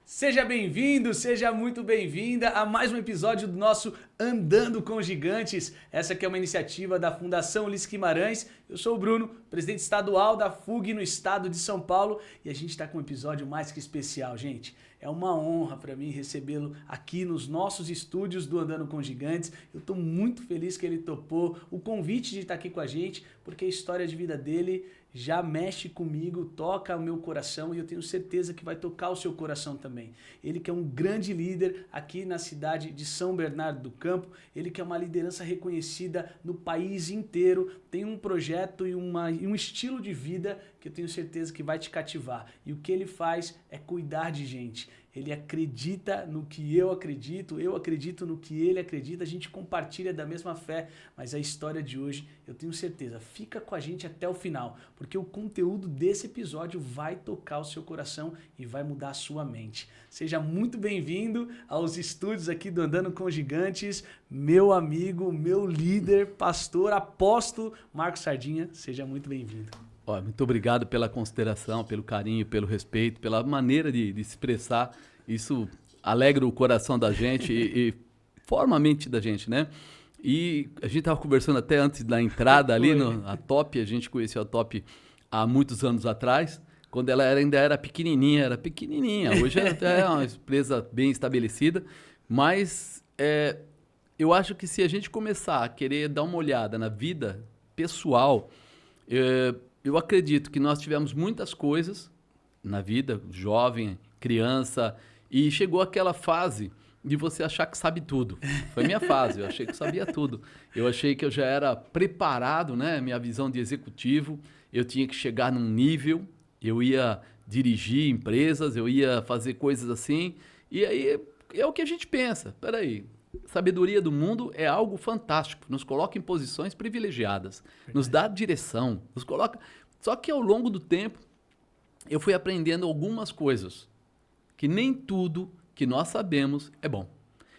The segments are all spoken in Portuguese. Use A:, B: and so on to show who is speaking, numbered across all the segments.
A: Seja bem-vindo, seja muito bem-vinda a mais um episódio do nosso Andando com Gigantes. Essa aqui é uma iniciativa da Fundação Ulisses Guimarães. Eu sou o Bruno, presidente estadual da FUG no estado de São Paulo, e a gente está com um episódio mais que especial, gente. É uma honra para mim recebê-lo aqui nos nossos estúdios do Andando com Gigantes. Eu estou muito feliz que ele topou o convite de estar aqui com a gente, porque a história de vida dele já mexe comigo, toca o meu coração e eu tenho certeza que vai tocar o seu coração também. Ele que é um grande líder aqui na cidade de São Bernardo do Campo, ele que é uma liderança reconhecida no país inteiro, tem um projeto e um estilo de vida que eu tenho certeza que vai te cativar. E o que ele faz é cuidar de gente. Ele acredita no que eu acredito no que ele acredita, a gente compartilha da mesma fé, mas a história de hoje, eu tenho certeza, fica com a gente até o final, porque o conteúdo desse episódio vai tocar o seu coração e vai mudar a sua mente. Seja muito bem-vindo aos estúdios aqui do Andando com Gigantes, meu amigo, meu líder, pastor, apóstolo Marcos Sardinha, seja muito bem-vindo.
B: Muito obrigado pela consideração, pelo carinho, pelo respeito, pela maneira de se expressar. Isso alegra o coração da gente e forma a mente da gente, né? E a gente estava conversando até antes da entrada ali, a Top, a gente conheceu a Top há muitos anos atrás, quando ela ainda era pequenininha. Hoje ela é uma empresa bem estabelecida, mas eu acho que se a gente começar a querer dar uma olhada na vida pessoal, eu acredito que nós tivemos muitas coisas na vida, jovem, criança, e chegou aquela fase de você achar que sabe tudo. Foi minha fase, eu achei que sabia tudo. Eu achei que eu já era preparado, né? Minha visão de executivo, eu tinha que chegar num nível, eu ia dirigir empresas, eu ia fazer coisas assim, e aí é o que a gente pensa. Peraí, sabedoria do mundo é algo fantástico, nos coloca em posições privilegiadas, nos dá direção, nos coloca... Só que ao longo do tempo, eu fui aprendendo algumas coisas, que nem tudo que nós sabemos é bom.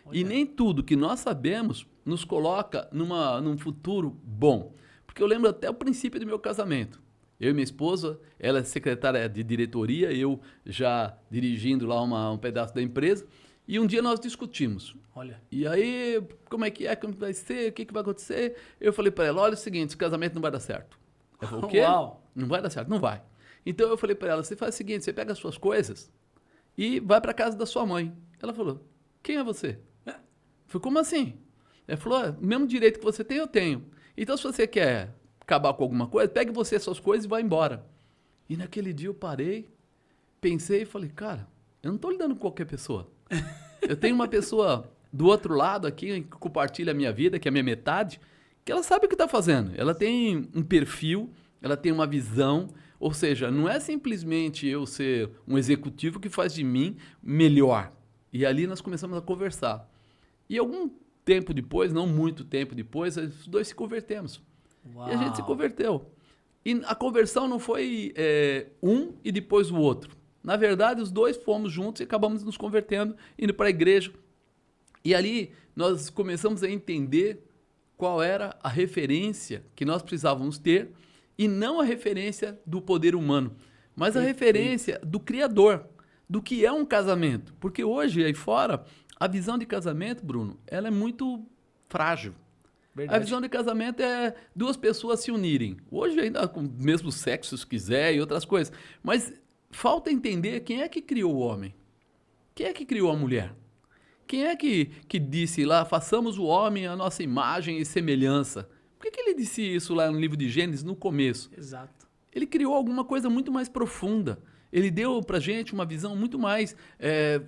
B: Olha. E nem tudo que nós sabemos nos coloca num futuro bom. Porque eu lembro até o princípio do meu casamento. Eu e minha esposa, ela é secretária de diretoria, eu já dirigindo lá um pedaço da empresa, e um dia nós discutimos.
A: Olha.
B: E aí, como vai ser, o que vai acontecer? Eu falei para ela, olha o seguinte, esse casamento não vai dar certo. Ela falou, o quê?
A: Uau.
B: Não vai dar certo? Não vai. Então eu falei para ela, você faz o seguinte, você pega as suas coisas e vai para casa da sua mãe. Ela falou, quem é você? Eu falei, como assim? Ela falou, o mesmo direito que você tem, eu tenho. Então se você quer acabar com alguma coisa, pegue você as suas coisas e vá embora. E naquele dia eu parei, pensei e falei, cara, eu não estou lidando com qualquer pessoa. Eu tenho uma pessoa do outro lado aqui, que compartilha a minha vida, que é a minha metade, que ela sabe o que está fazendo. Ela tem um perfil, ela tem uma visão, ou seja, não é simplesmente eu ser um executivo que faz de mim melhor. E ali nós começamos a conversar. E algum tempo depois, não muito tempo depois, os dois se convertemos. Uau. E a gente se converteu. E a conversão não foi um e depois o outro. Na verdade, os dois fomos juntos e acabamos nos convertendo, indo para a igreja. E ali nós começamos a entender qual era a referência que nós precisávamos ter, e não a referência do poder humano, mas a referência do Criador, do que é um casamento. Porque hoje, aí fora, a visão de casamento, Bruno, ela é muito frágil. Verdade. A visão de casamento é duas pessoas se unirem. Hoje ainda com o mesmo sexo, se quiser, e outras coisas. Mas falta entender quem é que criou o homem. Quem é que criou a mulher? Quem é que disse lá, façamos o homem à nossa imagem e semelhança? Por que ele disse isso lá no livro de Gênesis, no começo?
A: Exato.
B: Ele criou alguma coisa muito mais profunda. Ele deu pra gente uma visão muito mais,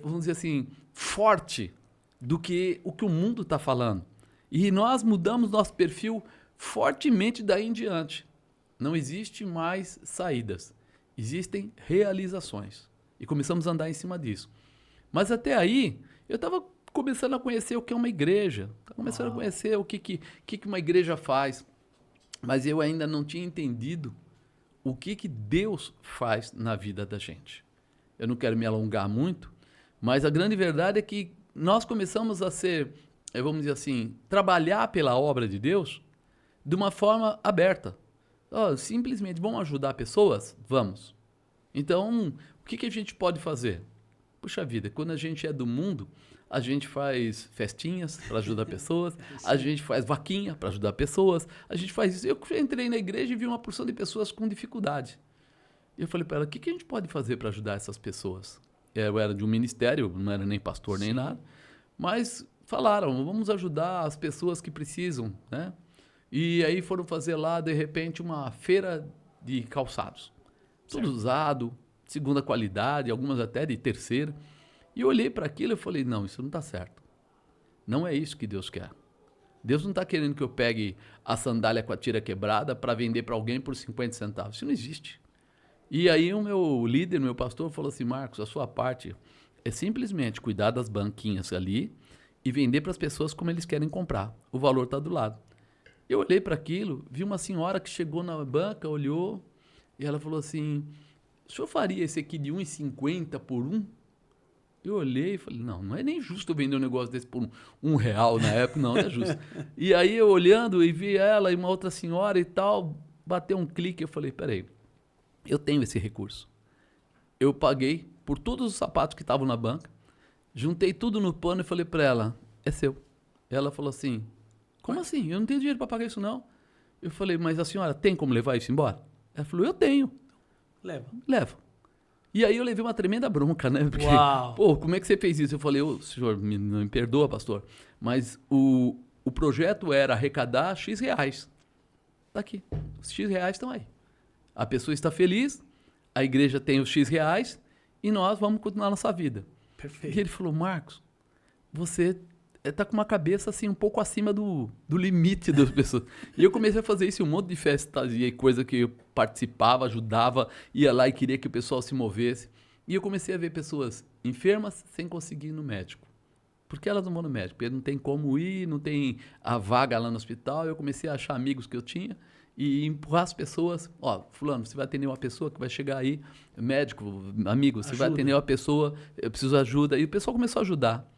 B: vamos dizer assim, forte do que o mundo está falando. E nós mudamos nosso perfil fortemente daí em diante. Não existe mais saídas. Existem realizações. E começamos a andar em cima disso. Mas até aí, eu estava começando a conhecer o que é uma igreja. Estava começando a conhecer o que uma igreja faz. Mas eu ainda não tinha entendido o que Deus faz na vida da gente. Eu não quero me alongar muito, mas a grande verdade é que nós começamos a ser, vamos dizer assim, trabalhar pela obra de Deus de uma forma aberta. Simplesmente, vamos ajudar pessoas? Vamos. Então, o que a gente pode fazer? Puxa vida, quando a gente é do mundo, a gente faz festinhas para ajudar pessoas, a gente faz vaquinha para ajudar pessoas, a gente faz isso. Eu entrei na igreja e vi uma porção de pessoas com dificuldade. E eu falei para ela, o que a gente pode fazer para ajudar essas pessoas? Eu era de um ministério, não era nem pastor nem nada, mas falaram, vamos ajudar as pessoas que precisam, né? E aí foram fazer lá, de repente, uma feira de calçados. Tudo usado, segunda qualidade, algumas até de terceira. E eu olhei para aquilo e falei, não, isso não está certo. Não é isso que Deus quer. Deus não está querendo que eu pegue a sandália com a tira quebrada para vender para alguém por 50 centavos. Isso não existe. E aí o meu líder, meu pastor, falou assim, Marcos, a sua parte é simplesmente cuidar das banquinhas ali e vender para as pessoas como eles querem comprar. O valor está do lado. Eu olhei para aquilo, vi uma senhora que chegou na banca, olhou e ela falou assim, o senhor faria esse aqui de 1,50 por um? Eu olhei e falei, não é nem justo eu vender um negócio desse por R$1 na época, não é justo. E aí eu olhando e vi ela e uma outra senhora e tal, bateu um clique, eu falei, peraí, eu tenho esse recurso. Eu paguei por todos os sapatos que estavam na banca, juntei tudo no pano e falei para ela, é seu. Ela falou assim, como assim? Eu não tenho dinheiro para pagar isso não. Eu falei, mas a senhora tem como levar isso embora? Ela falou, eu tenho. Leva. E aí eu levei uma tremenda bronca, né? Porque,
A: Uau.
B: pô, como é que você fez isso? Eu falei, senhor, me perdoa, pastor, mas o projeto era arrecadar X reais. Tá aqui, os X reais estão aí. A pessoa está feliz, a igreja tem os X reais e nós vamos continuar a nossa vida.
A: Perfeito.
B: E ele falou, Marcos, você tá com uma cabeça assim um pouco acima do limite das pessoas. E eu comecei a fazer isso em um monte de festas e coisa que eu participava, ajudava, ia lá e queria que o pessoal se movesse. E eu comecei a ver pessoas enfermas sem conseguir ir no médico. Por que elas não vão no médico? Porque não tem como ir, não tem a vaga lá no hospital. Eu comecei a achar amigos que eu tinha e empurrar as pessoas. Ó, fulano, você vai atender uma pessoa que vai chegar aí, médico, amigo, você vai atender uma pessoa, eu preciso de ajuda. E o pessoal começou a ajudar.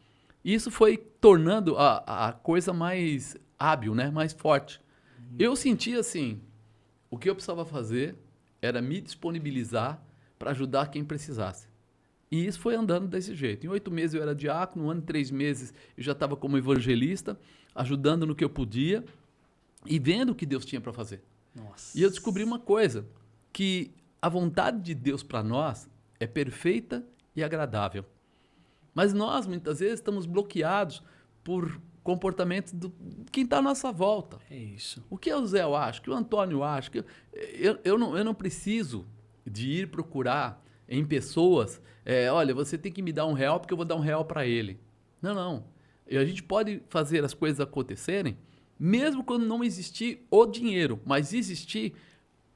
B: E isso foi tornando a coisa mais hábil, né? Mais forte. Eu senti assim, o que eu precisava fazer era me disponibilizar para ajudar quem precisasse. E isso foi andando desse jeito. Em 8 meses eu era diácono, 1 ano e 3 meses eu já estava como evangelista, ajudando no que eu podia e vendo o que Deus tinha para fazer.
A: Nossa.
B: E eu descobri uma coisa, que a vontade de Deus para nós é perfeita e agradável. Mas nós, muitas vezes, estamos bloqueados por comportamentos de quem está à nossa volta.
A: É isso.
B: O que o Zé acha, o que o Antônio acha. Eu não preciso de ir procurar em pessoas, olha, você tem que me dar R$1 porque eu vou dar R$1 para ele. Não. A gente pode fazer as coisas acontecerem, mesmo quando não existir o dinheiro, mas existir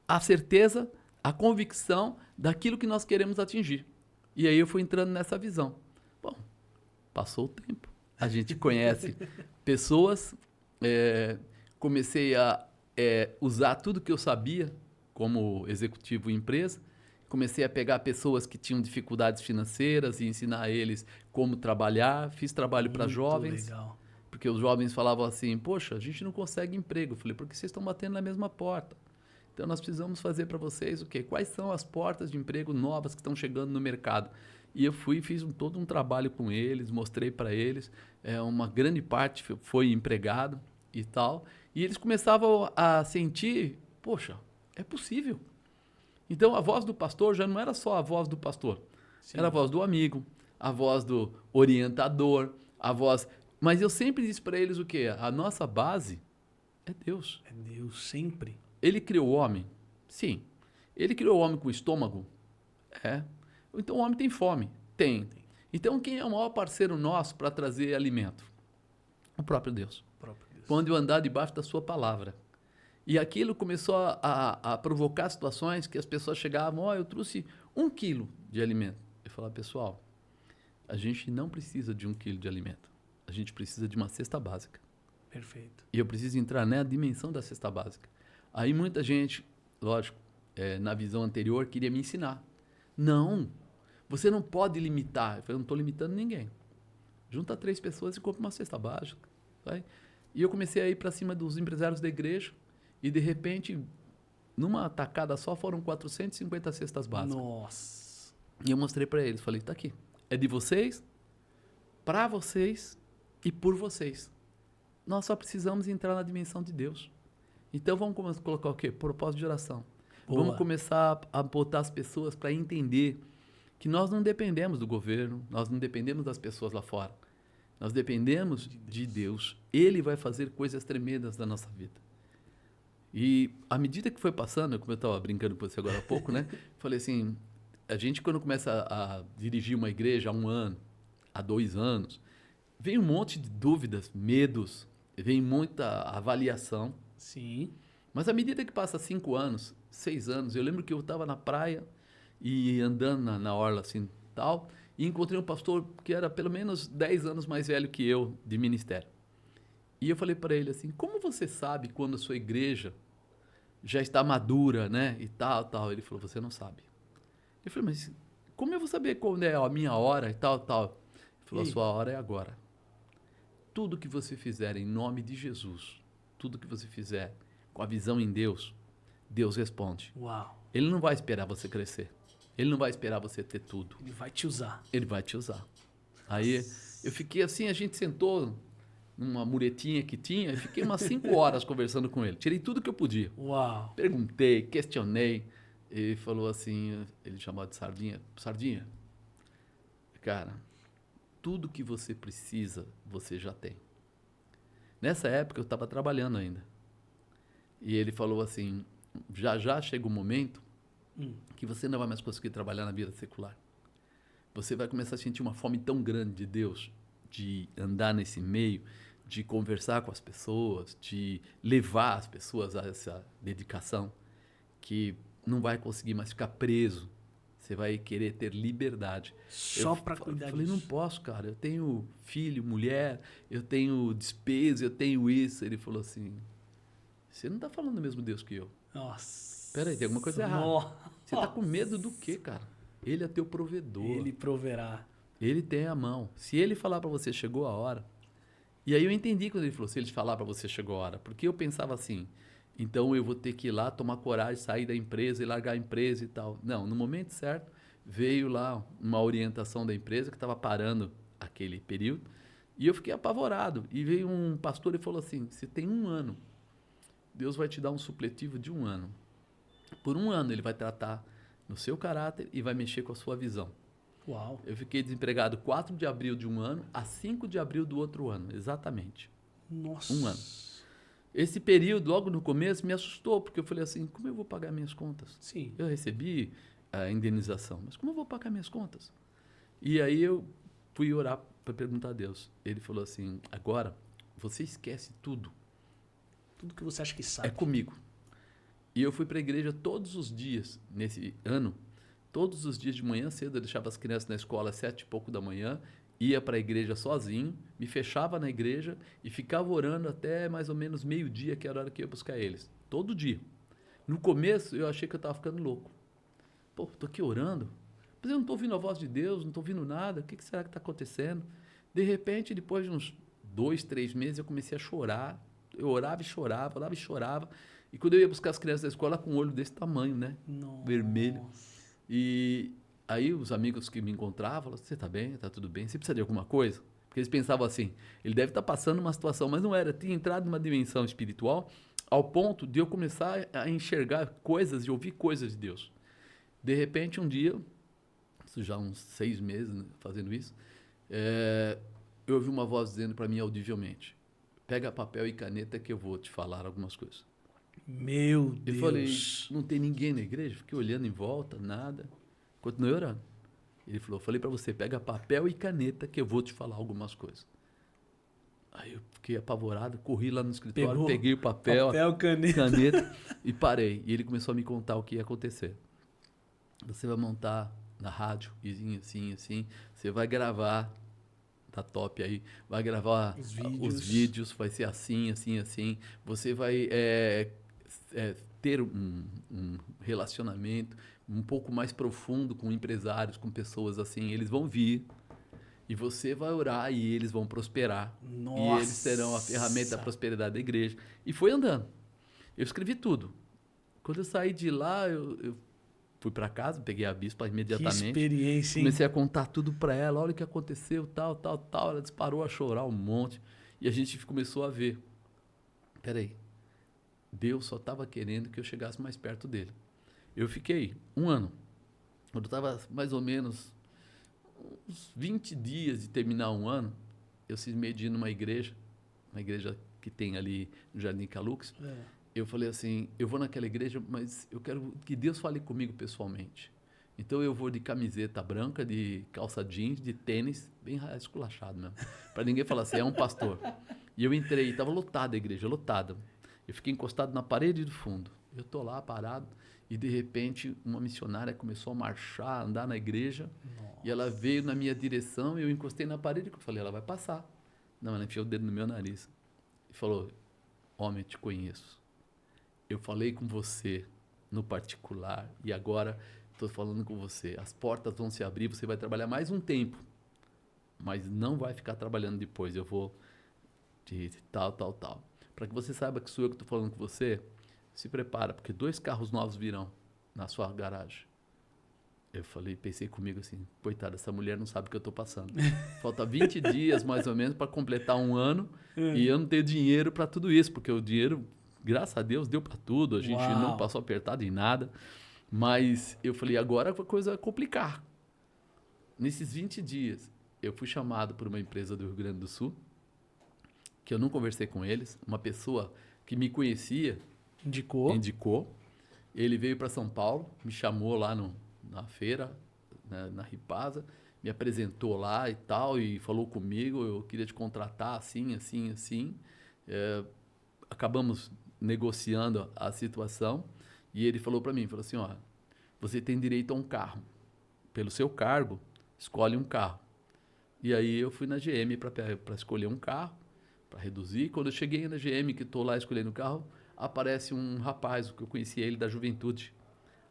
B: a certeza, a convicção daquilo que nós queremos atingir. E aí eu fui entrando nessa visão. Bom, passou o tempo. A gente conhece pessoas, comecei a usar tudo que eu sabia como executivo em empresa, comecei a pegar pessoas que tinham dificuldades financeiras e ensinar eles como trabalhar, fiz trabalho para jovens,
A: legal.
B: porque os jovens falavam assim, poxa, a gente não consegue emprego. Eu falei, porque vocês estão batendo na mesma porta. Então nós precisamos fazer para vocês o quê? Quais são as portas de emprego novas que estão chegando no mercado? E eu fui e fiz todo um trabalho com eles, mostrei para eles, uma grande parte foi empregado e tal, e eles começavam a sentir, poxa, é possível. Então a voz do pastor já não era só a voz do pastor, Sim. Era a voz do amigo, a voz do orientador, a voz... Mas eu sempre disse para eles o quê? A nossa base é Deus.
A: É Deus, sempre.
B: Ele criou o homem? Sim. Ele criou o homem com estômago? É. Então o homem tem fome? Tem. Então quem é o maior parceiro nosso para trazer alimento? O próprio Deus. Quando eu andar debaixo da sua palavra. E aquilo começou a provocar situações que as pessoas chegavam, eu trouxe 1 quilo de alimento. Eu falava, pessoal, a gente não precisa de 1 quilo de alimento. A gente precisa de uma cesta básica.
A: Perfeito.
B: E eu preciso entrar na dimensão da cesta básica. Aí muita gente, lógico, na visão anterior, queria me ensinar. Não, você não pode limitar. Eu falei, eu não estou limitando ninguém. Junta 3 pessoas e compra uma cesta básica. Vai? E eu comecei a ir para cima dos empresários da igreja e, de repente, numa tacada só, foram 450 cestas básicas.
A: Nossa.
B: E eu mostrei para eles, falei, tá aqui. é de vocês, para vocês e por vocês. Nós só precisamos entrar na dimensão de Deus. Então vamos colocar o quê? Propósito de oração.
A: Boa.
B: Vamos começar a botar as pessoas para entender que nós não dependemos do governo, nós não dependemos das pessoas lá fora. Nós dependemos de Deus. Ele vai fazer coisas tremendas na nossa vida. E à medida que foi passando, como eu estava brincando com você agora há pouco, né? Falei assim, a gente quando começa a dirigir uma igreja há 1 ano, há 2 anos, vem um monte de dúvidas, medos, vem muita avaliação.
A: Sim.
B: Mas à medida que passa 5 anos, 6 anos, eu lembro que eu estava na praia e andando na orla assim, tal, e encontrei um pastor que era pelo menos 10 anos mais velho que eu de ministério. E eu falei para ele assim, como você sabe quando a sua igreja já está madura, né, e tal. Ele falou, você não sabe. Eu falei, mas como eu vou saber quando é a minha hora e tal? Ele falou, a sua hora é agora. Tudo que você fizer em nome de Jesus, tudo que você fizer com a visão em Deus, Deus responde.
A: Uau.
B: Ele não vai esperar você crescer. Ele não vai esperar você ter tudo.
A: Ele vai te usar.
B: Ele vai te usar. Aí eu fiquei assim, a gente sentou numa muretinha que tinha e fiquei umas 5 horas conversando com ele. Tirei tudo que eu podia.
A: Uau.
B: Perguntei, questionei. Ele falou assim, ele chamou de Sardinha. Sardinha, cara, tudo que você precisa, você já tem. Nessa época eu estava trabalhando ainda. E ele falou assim, já chega um momento que você não vai mais conseguir trabalhar na vida secular. Você vai começar a sentir uma fome tão grande de Deus, de andar nesse meio, de conversar com as pessoas, de levar as pessoas a essa dedicação, que não vai conseguir mais ficar preso. Você vai querer ter liberdade.
A: Só para cuidar disso.
B: Eu falei, não posso, cara. Eu tenho filho, mulher, eu tenho despesa, eu tenho isso. Ele falou assim, você não está falando do mesmo Deus que eu.
A: Nossa.
B: Espera aí, tem alguma coisa errada. Você está com medo do quê, cara? Ele é teu provedor.
A: Ele proverá.
B: Ele tem a mão. Se ele falar para você, chegou a hora. E aí eu entendi quando ele falou, se ele falar para você, chegou a hora. Porque eu pensava assim, então eu vou ter que ir lá, tomar coragem, sair da empresa e largar a empresa e tal. Não, no momento certo, veio lá uma orientação da empresa que estava parando aquele período. E eu fiquei apavorado. E veio um pastor e falou assim, você tem 1 ano. Deus vai te dar um supletivo de 1 ano. Por 1 ano ele vai tratar no seu caráter e vai mexer com a sua visão.
A: Uau.
B: Eu fiquei desempregado 4 de abril de 1 ano a 5 de abril do outro ano, exatamente.
A: Nossa.
B: 1 ano. Esse período, logo no começo, me assustou, porque eu falei assim, como eu vou pagar minhas contas?
A: Sim.
B: Eu recebi a indenização, mas como eu vou pagar minhas contas? E aí eu fui orar para perguntar a Deus. Ele falou assim, agora você esquece tudo.
A: Tudo que você acha que sabe.
B: É comigo. E eu fui para a igreja todos os dias, nesse ano, todos os dias de manhã cedo, eu deixava as crianças na escola às 7 e pouco da manhã, ia para a igreja sozinho, me fechava na igreja e ficava orando até mais ou menos meio-dia, que era a hora que eu ia buscar eles. Todo dia. No começo, eu achei que eu estava ficando louco. Pô, estou aqui orando, mas eu não estou ouvindo a voz de Deus, não estou ouvindo nada, o que será que está acontecendo? De repente, depois de uns 2, 3 meses, eu comecei a chorar. Eu orava e chorava, orava e chorava. E quando eu ia buscar as crianças da escola com um olho desse tamanho, né?
A: Nossa.
B: Vermelho. E aí os amigos que me encontravam falavam, você está bem? Está tudo bem? Você precisa de alguma coisa? Porque eles pensavam assim, ele deve estar passando uma situação, mas não era. Tinha entrado numa dimensão espiritual ao ponto de eu começar a enxergar coisas e ouvir coisas de Deus. De repente, um dia, isso já há uns 6 meses, né, fazendo isso, eu ouvi uma voz dizendo para mim audivelmente, pega papel e caneta que eu vou te falar algumas coisas.
A: Meu Deus.
B: Eu falei, não tem ninguém na igreja? Fiquei olhando em volta, nada. Continuei orando. Ele falou, falei para você, pega papel e caneta que eu vou te falar algumas coisas. Aí eu fiquei apavorado, corri lá no escritório, peguei o papel, caneta e parei. E ele começou a me contar o que ia acontecer. Você vai montar na rádio, assim, assim. Você vai gravar, tá top aí, vai gravar os vídeos, vai ser assim, assim, assim. Você vai ter um relacionamento um pouco mais profundo com empresários, com pessoas assim. Eles vão vir e você vai orar e eles vão prosperar.
A: Nossa.
B: E eles serão a ferramenta da prosperidade da igreja. E foi andando. Eu escrevi tudo. Quando eu saí de lá, eu fui para casa, peguei a bispa
A: Que
B: imediatamente.
A: experiência, hein?
B: Comecei a contar tudo para ela, olha o que aconteceu, tal, tal, tal. Ela disparou a chorar um monte. E a gente começou a ver. Peraí, Deus só estava querendo que eu chegasse mais perto dele. Eu fiquei 1 ano. Quando eu estava mais ou menos uns 20 dias de terminar 1 ano, eu cismei de ir numa igreja que tem ali no Jardim Calux. Eu falei assim, eu vou naquela igreja, mas eu quero que Deus fale comigo pessoalmente. Então eu vou de camiseta branca, de calça jeans, de tênis, bem esculachado mesmo, para ninguém falar assim, é um pastor. E eu entrei, estava lotada a igreja, lotada. Eu fiquei encostado na parede do fundo. Eu tô lá parado e de repente uma missionária começou a marchar, a andar na igreja. Nossa. E ela veio na minha direção e eu encostei na parede e eu falei, ela vai passar. Não, ela enfiou o dedo no meu nariz e falou, homem, eu te conheço. Eu falei com você no particular e agora estou falando com você. As portas vão se abrir, você vai trabalhar mais um tempo, mas não vai ficar trabalhando depois. Eu vou de tal, tal, tal. Para que você saiba que sou eu que estou falando com você, se prepara, porque 2 carros novos virão na sua garagem. Eu falei, pensei comigo assim, coitada, essa mulher não sabe o que eu estou passando. Falta 20 dias, mais ou menos, para completar 1 ano e eu não tenho dinheiro para tudo isso, porque o dinheiro, graças a Deus, deu para tudo, a gente não passou apertado em nada. Mas eu falei, agora a coisa vai complicar. Nesses 20 dias, eu fui chamado por uma empresa do Rio Grande do Sul, que eu não conversei com eles, uma pessoa que me conhecia, indicou. Ele veio para São Paulo, me chamou lá na feira, na Ripasa, me apresentou lá e tal, e falou comigo, eu queria te contratar assim, assim, assim. Acabamos negociando a situação, e ele falou para mim, falou assim, ó, você tem direito a um carro. Pelo seu cargo, escolhe um carro. E aí eu fui na GM para escolher um carro, para reduzir. Quando eu cheguei na GM, que estou lá escolhendo o carro, aparece um rapaz, que eu conhecia ele da juventude.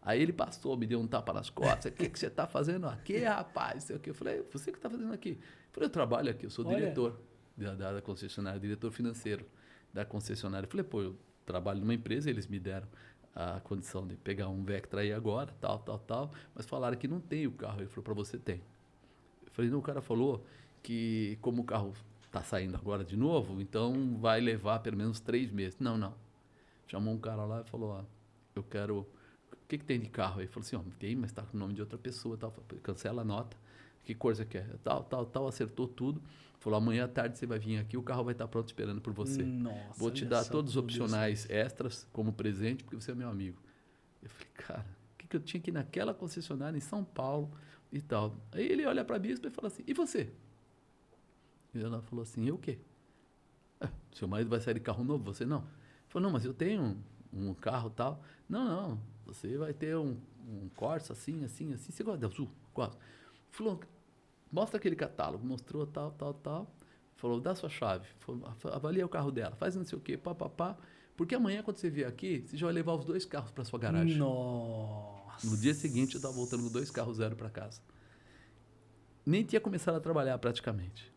B: Aí ele passou, me deu um tapa nas costas. O que você está fazendo aqui, rapaz? Eu falei, você que está fazendo aqui? Eu falei, eu trabalho aqui, eu sou diretor da concessionária, diretor financeiro da concessionária. Eu falei, pô, eu trabalho numa empresa, eles me deram a condição de pegar um Vectra aí agora, tal, tal, tal, mas falaram que não tem o carro. Ele falou, para você tem. Eu falei, não, o cara falou que como o carro está saindo agora de novo, então vai levar pelo menos 3 meses. Não. Chamou um cara lá e falou, ó, eu quero... O que tem de carro aí? Ele falou assim, ó, tem, mas está com o nome de outra pessoa, tal. Cancela a nota. Que cor você quer? Tal, acertou tudo. Falou, amanhã à tarde você vai vir aqui, o carro vai estar pronto esperando por você.
A: Nossa,
B: vou te dar todos os opcionais extras como presente, porque você é meu amigo. Eu falei, cara, o que eu tinha que ir naquela concessionária em São Paulo e tal? Aí ele olha para a bispa e fala assim, e você? E ela falou assim, eu o quê? Seu marido vai sair de carro novo, você não? Ele falou, não, mas eu tenho um carro tal. Não, você vai ter um Corsa assim. Você gosta de azul? Gosto. Falou, mostra aquele catálogo. Mostrou tal. Falou, dá sua chave. Falou, avalia o carro dela. Faz não sei o quê, pá. Porque amanhã, quando você vier aqui, você já vai levar os 2 carros para sua garagem.
A: Nossa.
B: No dia seguinte, eu estava voltando com 2 carros zero para casa. Nem tinha começado a trabalhar praticamente.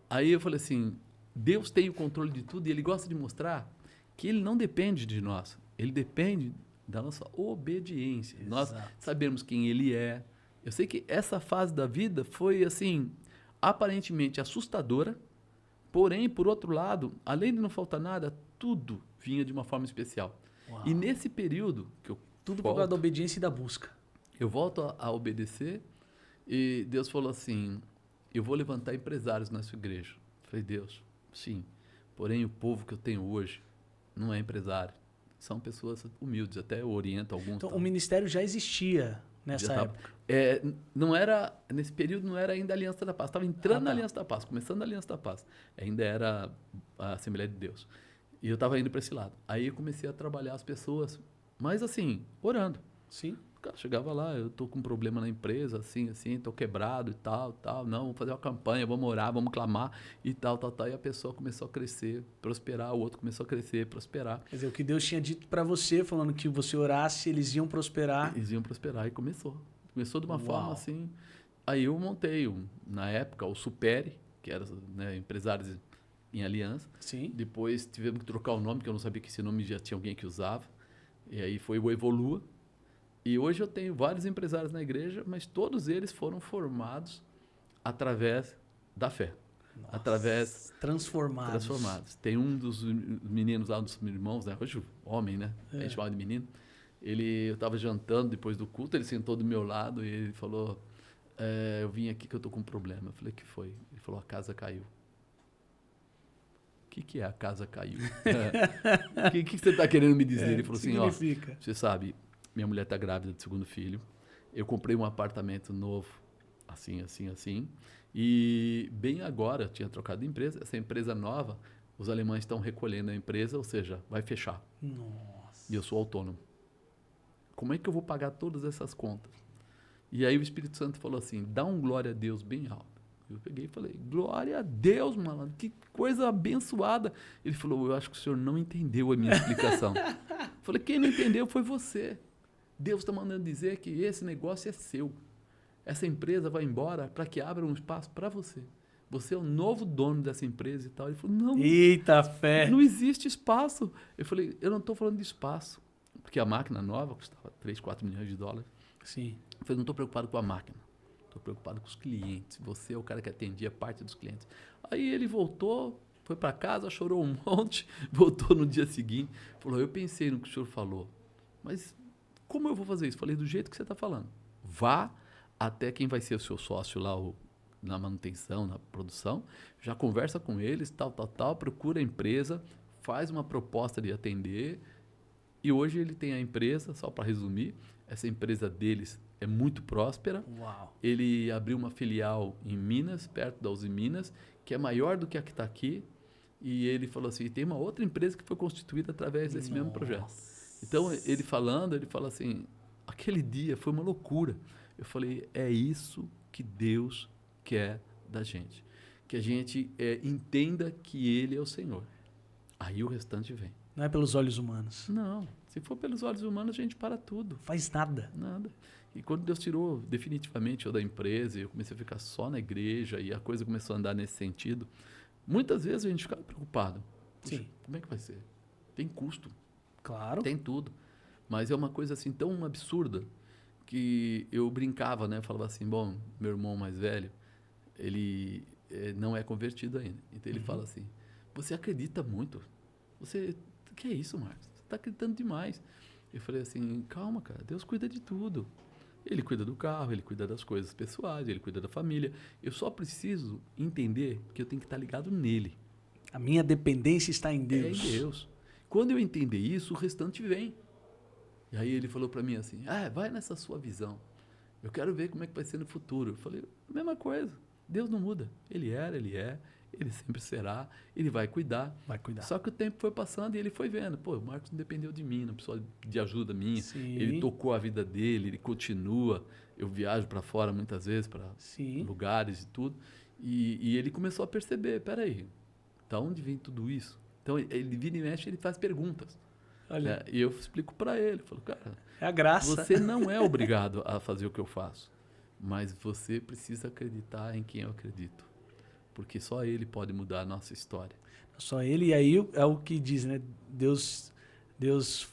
B: Aí eu falei assim, Deus tem o controle de tudo e Ele gosta de mostrar que Ele não depende de nós. Ele depende da nossa obediência. Exato. Nós sabemos quem Ele é. Eu sei que essa fase da vida foi, assim, aparentemente assustadora, porém, por outro lado, além de não faltar nada, tudo vinha de uma forma especial. Uau. E nesse período que eu
A: tudo por causa da obediência e da busca.
B: Eu volto a obedecer e Deus falou assim, eu vou levantar empresários na sua igreja. Eu falei, Deus, sim, porém o povo que eu tenho hoje não é empresário. São pessoas humildes, até eu oriento alguns.
A: Então, o ministério já existia nessa época?
B: Não era, nesse período não era ainda a Aliança da Paz. Estava entrando na Aliança da Paz, começando a Aliança da Paz. Ainda era a Assembleia de Deus. E eu estava indo para esse lado. Aí eu comecei a trabalhar as pessoas, mas assim, orando.
A: Sim.
B: O cara chegava lá, eu estou com um problema na empresa, assim, estou quebrado e tal. Não, vamos fazer uma campanha, vamos orar, vamos clamar e tal. E a pessoa começou a crescer, prosperar, o outro começou a crescer, prosperar.
A: Quer dizer, o que Deus tinha dito para você, falando que você orasse, eles iam prosperar.
B: Eles iam prosperar e começou. Começou de uma forma assim. Aí eu montei, na época, o Supere, que era, né, empresários em aliança.
A: Sim.
B: Depois tivemos que trocar o nome, porque eu não sabia que esse nome já tinha alguém que usava. E aí foi o Evolua. E hoje eu tenho vários empresários na igreja, mas todos eles foram formados através da fé.
A: Nossa,
B: através...
A: transformados.
B: Tem um dos meninos lá, dos irmãos, né? Hoje, homem, né? A gente chamava de menino. Eu estava jantando depois do culto, ele sentou do meu lado e ele falou, eu vim aqui que eu tô com um problema. Eu falei, o que foi? Ele falou, a casa caiu. O que é a casa caiu? O que você está querendo me dizer? Ele falou assim,
A: significa?
B: Você sabe, minha mulher está grávida de segundo filho, eu comprei um apartamento novo, assim, assim, assim, e bem agora, eu tinha trocado de empresa, essa empresa nova, os alemães estão recolhendo a empresa, ou seja, vai fechar.
A: Nossa.
B: E eu sou autônomo. Como é que eu vou pagar todas essas contas? E aí o Espírito Santo falou assim, dá um glória a Deus bem alto. Eu peguei e falei, glória a Deus, malandro, que coisa abençoada. Ele falou, eu acho que o senhor não entendeu a minha explicação. Eu falei, quem não entendeu foi você. Deus está mandando dizer que esse negócio é seu. Essa empresa vai embora para que abra um espaço para você. Você é o novo dono dessa empresa e tal. Ele falou, não.
A: Eita fé!
B: Não existe espaço. Eu falei, eu não estou falando de espaço. Porque a máquina nova custava 3, 4 milhões de dólares.
A: Sim.
B: Eu falei, não estou preocupado com a máquina. Estou preocupado com os clientes. Você é o cara que atendia parte dos clientes. Aí ele voltou, foi para casa, chorou um monte, voltou no dia seguinte. Falou, eu pensei no que o senhor falou. Mas como eu vou fazer isso? Falei, do jeito que você está falando. Vá até quem vai ser o seu sócio lá, na manutenção, na produção. Já conversa com eles, tal, procura a empresa, faz uma proposta de atender. E hoje ele tem a empresa, só para resumir, essa empresa deles é muito próspera.
A: Uau.
B: Ele abriu uma filial em Minas, perto da Uzi Minas, que é maior do que a que está aqui. E ele falou assim, tem uma outra empresa que foi constituída através desse mesmo projeto. Então, ele fala assim, aquele dia foi uma loucura. Eu falei, é isso que Deus quer da gente. Que a gente entenda que Ele é o Senhor. Aí o restante vem.
A: Não é pelos olhos humanos.
B: Não. Se for pelos olhos humanos, a gente para tudo.
A: Faz nada.
B: Nada. E quando Deus tirou definitivamente eu da empresa, eu comecei a ficar só na igreja e a coisa começou a andar nesse sentido, muitas vezes a gente ficava preocupado.
A: Sim.
B: Como é que vai ser? Tem custo.
A: Claro.
B: Tem tudo. Mas é uma coisa assim tão absurda que eu brincava, né? Eu falava assim, bom, meu irmão mais velho, ele não é convertido ainda. Então ele fala assim, você acredita muito. O que é isso, Marcos? Você está acreditando demais. Eu falei assim, calma, cara, Deus cuida de tudo. Ele cuida do carro, ele cuida das coisas pessoais, ele cuida da família. Eu só preciso entender que eu tenho que estar ligado nele.
A: A minha dependência está em Deus.
B: É em Deus. Quando eu entender isso, o restante vem. E aí ele falou para mim assim, vai nessa sua visão. Eu quero ver como é que vai ser no futuro. Eu falei, a mesma coisa. Deus não muda. Ele era, ele é. Ele sempre será, ele vai cuidar.
A: Vai cuidar.
B: Só que o tempo foi passando e ele foi vendo. Pô, o Marcos não dependeu de mim, não precisou de ajuda minha.
A: Sim.
B: Ele tocou a vida dele, ele continua. Eu viajo para fora muitas vezes, para lugares e tudo. E ele começou a perceber, peraí, da onde vem tudo isso? Então, ele vira e mexe, ele faz perguntas.
A: Olha.
B: E eu explico para ele. Falo, cara,
A: é a graça.
B: Você não é obrigado a fazer o que eu faço. Mas você precisa acreditar em quem eu acredito. Porque só Ele pode mudar a nossa história.
A: Só Ele, e aí é o que diz, né? Deus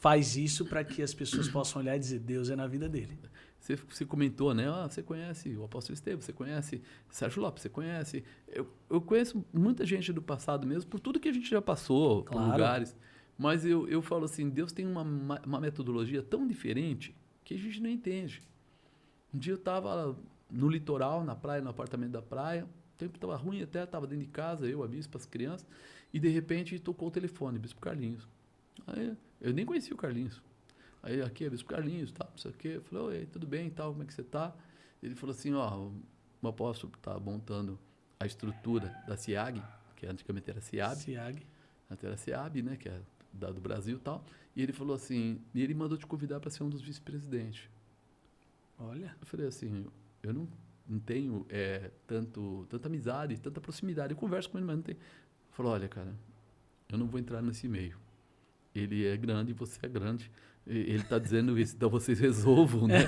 A: faz isso para que as pessoas possam olhar e dizer, Deus é na vida dele.
B: Você comentou, né? Você conhece o apóstolo Estevão, você conhece Sérgio Lopes, você conhece... Eu conheço muita gente do passado mesmo, por tudo que a gente já passou, por lugares. Mas eu falo assim, Deus tem uma metodologia tão diferente que a gente não entende. Um dia eu estava no litoral, na praia, no apartamento da praia, o tempo estava ruim até, estava dentro de casa, eu, a bispo, as crianças, e de repente tocou o telefone, Bispo Carlinhos. Aí eu nem conhecia o Carlinhos. Aí aqui é Bispo Carlinhos, tal, não sei o quê. Eu falei, oi, tudo bem, tal, como é que você está? Ele falou assim, o apóstolo está montando a estrutura da SIAG, que antigamente era SIAB.
A: SIAG.
B: Até era SIAB, né, que é do Brasil e tal. E ele falou assim, e ele mandou te convidar para ser um dos vice-presidentes.
A: Olha.
B: Eu falei assim, eu não tenho tanta amizade, tanta proximidade. Eu converso com ele, mas não tenho. Ele falou, olha, cara, eu não vou entrar nesse meio. Ele é grande e você é grande. Ele está dizendo isso, então vocês resolvam, né?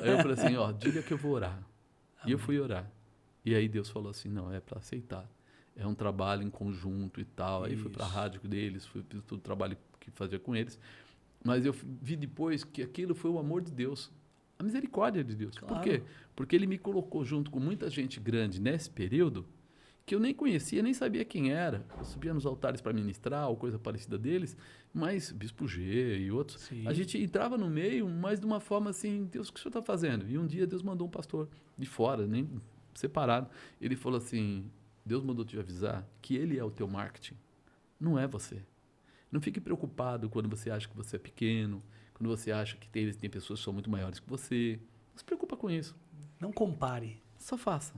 B: Aí eu falei assim, diga que eu vou orar. E eu fui orar. E aí Deus falou assim, não, é para aceitar. É um trabalho em conjunto e tal. Aí fui para a rádio deles, fiz todo o trabalho que fazia com eles. Mas eu vi depois que aquilo foi o amor de Deus, a misericórdia de Deus.
A: Claro.
B: Por quê? Porque ele me colocou junto com muita gente grande nesse período que eu nem conhecia, nem sabia quem era. Eu subia nos altares para ministrar ou coisa parecida deles, mas Bispo G e outros,
A: Sim.
B: a gente entrava no meio, mas de uma forma assim, Deus, o que o senhor está fazendo? E um dia Deus mandou um pastor de fora, nem separado. Ele falou assim, Deus mandou te avisar que ele é o teu marketing, não é você. Não fique preocupado quando você acha que você é pequeno, quando você acha que tem pessoas que são muito maiores que você. Não se preocupa com isso.
A: Não compare.
B: Só faça.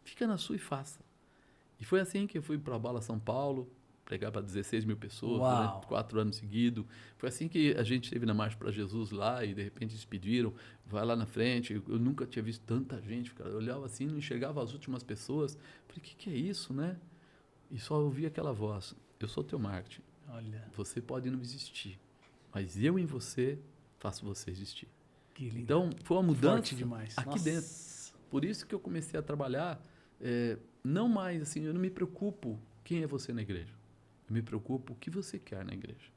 B: Fica na sua e faça. E foi assim que eu fui para a Bala São Paulo, pregar para 16 mil pessoas durante 4 anos seguidos. Foi assim que a gente esteve na Marcha para Jesus lá e de repente eles pediram, vai lá na frente. Eu nunca tinha visto tanta gente, cara. Eu olhava assim, não enxergava as últimas pessoas. Falei, o que é isso, né? E só ouvia aquela voz, eu sou teu marketing.
A: Olha,
B: Você pode não existir, mas eu em você faço você existir.
A: que lindo.
B: Então, foi uma mudança
A: Forte demais.
B: aqui
A: Nossa.
B: dentro. Por isso que eu comecei a trabalhar, não mais assim, eu não me preocupo quem é você na igreja. Eu me preocupo o que você quer na igreja.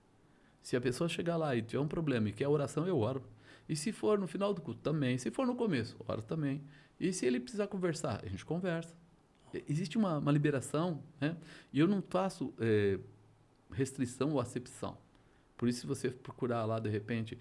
B: Se a pessoa chegar lá e tiver um problema e quer oração, eu oro. E se for no final do culto, também. Se for no começo, oro também. E se ele precisar conversar, a gente conversa. Existe uma liberação, né? E eu não faço restrição ou acepção. Por isso, se você procurar lá, de repente,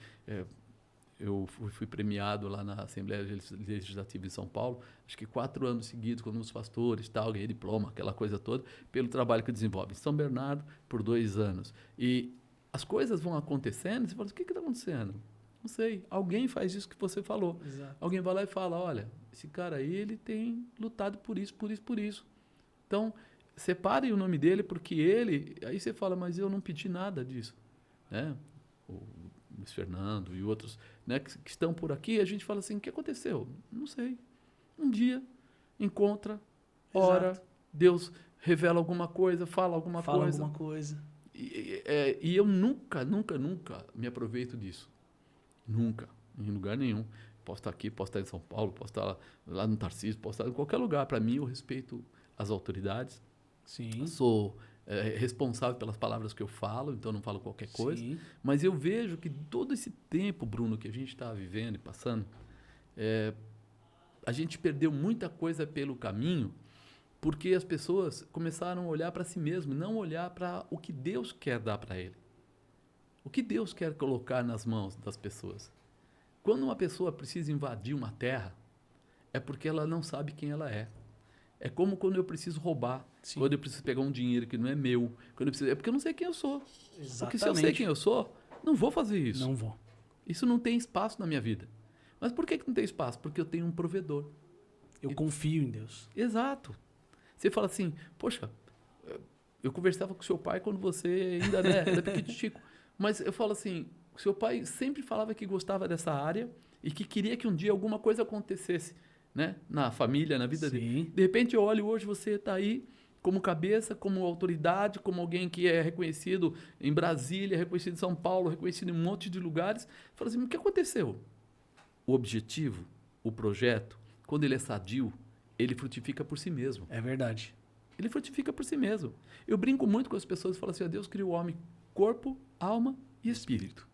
B: eu fui premiado lá na Assembleia Legislativa em São Paulo, acho que 4 anos seguidos, com os pastores, tal, ganhei diploma, aquela coisa toda, pelo trabalho que eu desenvolvo. Em São Bernardo, por 2 anos. E as coisas vão acontecendo, e você fala, o que está acontecendo? Não sei. Alguém faz isso que você falou.
A: Exato.
B: Alguém vai lá e fala, olha, esse cara aí, ele tem lutado por isso, por isso, por isso. Então, separe o nome dele, porque ele... Aí você fala, mas eu não pedi nada disso. Né? O Luiz Fernando e outros, né, que estão por aqui, a gente fala assim, o que aconteceu? Não sei. Um dia, encontra, ora,
A: Exato.
B: Deus revela alguma coisa, fala alguma coisa. E eu nunca me aproveito disso. Nunca, em lugar nenhum. Posso estar aqui, posso estar em São Paulo, posso estar lá no Tarcísio, posso estar em qualquer lugar. Para mim, eu respeito as autoridades.
A: Sim.
B: Sou responsável pelas palavras que eu falo, então não falo qualquer coisa.
A: Sim.
B: Mas eu vejo que todo esse tempo, Bruno, que a gente está vivendo e passando, a gente perdeu muita coisa pelo caminho, porque as pessoas começaram a olhar para si mesmo, não olhar para o que Deus quer dar para ele. O que Deus quer colocar nas mãos das pessoas. Quando uma pessoa precisa invadir uma terra, é porque ela não sabe quem ela é. É como quando eu preciso roubar,
A: Sim.
B: quando eu preciso pegar um dinheiro que não é meu, é porque eu não sei quem eu sou.
A: Exatamente.
B: Porque se eu sei quem eu sou, não vou fazer isso.
A: Não vou.
B: Isso não tem espaço na minha vida. Mas por que não tem espaço? Porque eu tenho um provedor.
A: Eu confio em Deus.
B: Exato. Você fala assim, poxa, eu conversava com seu pai quando você ainda era pequitico. Mas eu falo assim, seu pai sempre falava que gostava dessa área e que queria que um dia alguma coisa acontecesse, né? Na família, na vida dele. De repente eu olho hoje, você está aí como cabeça, como autoridade, como alguém que é reconhecido em Brasília, reconhecido em São Paulo, reconhecido em um monte de lugares. Fala assim, o que aconteceu? O objetivo, o projeto, quando ele é sadio, ele frutifica por si mesmo.
A: É verdade.
B: Ele frutifica por si mesmo. Eu brinco muito com as pessoas e falo assim, Deus criou o homem corpo, alma e espírito.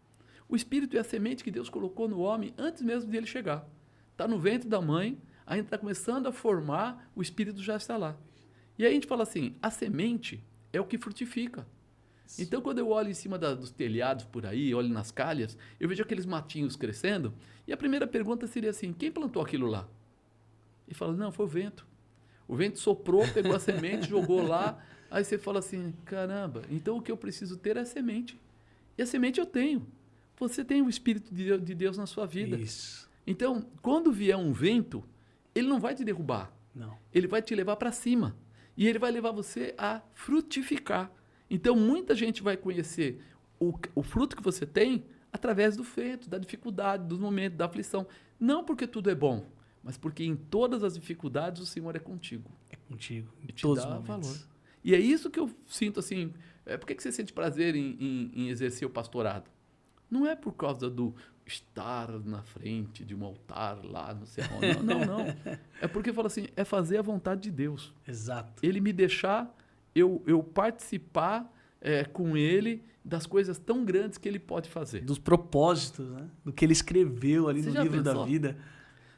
B: O espírito é a semente que Deus colocou no homem antes mesmo de ele chegar. Está no ventre da mãe, ainda está começando a formar, o espírito já está lá. E aí a gente fala assim, a semente é o que frutifica. Então, quando eu olho em cima dos telhados por aí, olho nas calhas, eu vejo aqueles matinhos crescendo, e a primeira pergunta seria assim, quem plantou aquilo lá? E fala, não, foi o vento. O vento soprou, pegou a semente, jogou lá, aí você fala assim, caramba, então o que eu preciso ter é a semente. E a semente eu tenho. Você tem o Espírito de Deus na sua vida.
A: Isso.
B: Então, quando vier um vento, ele não vai te derrubar.
A: Não.
B: Ele vai te levar para cima. E ele vai levar você a frutificar. Então, muita gente vai conhecer o fruto que você tem através do vento, da dificuldade, dos momentos, da aflição. Não porque tudo é bom, mas porque em todas as dificuldades o Senhor é contigo.
A: É contigo. Em
B: E te
A: todos
B: dá
A: os momentos.
B: valor. E é isso que eu sinto assim. Por que você sente prazer em exercer o pastorado? Não é por causa do estar na frente de um altar lá no céu. Não. É porque fala assim, é fazer a vontade de Deus.
A: Exato.
B: Ele me deixar eu participar com ele das coisas tão grandes que ele pode fazer.
A: Dos propósitos, né? Do que ele escreveu ali
B: Você
A: no
B: já
A: livro da
B: pensou?
A: vida.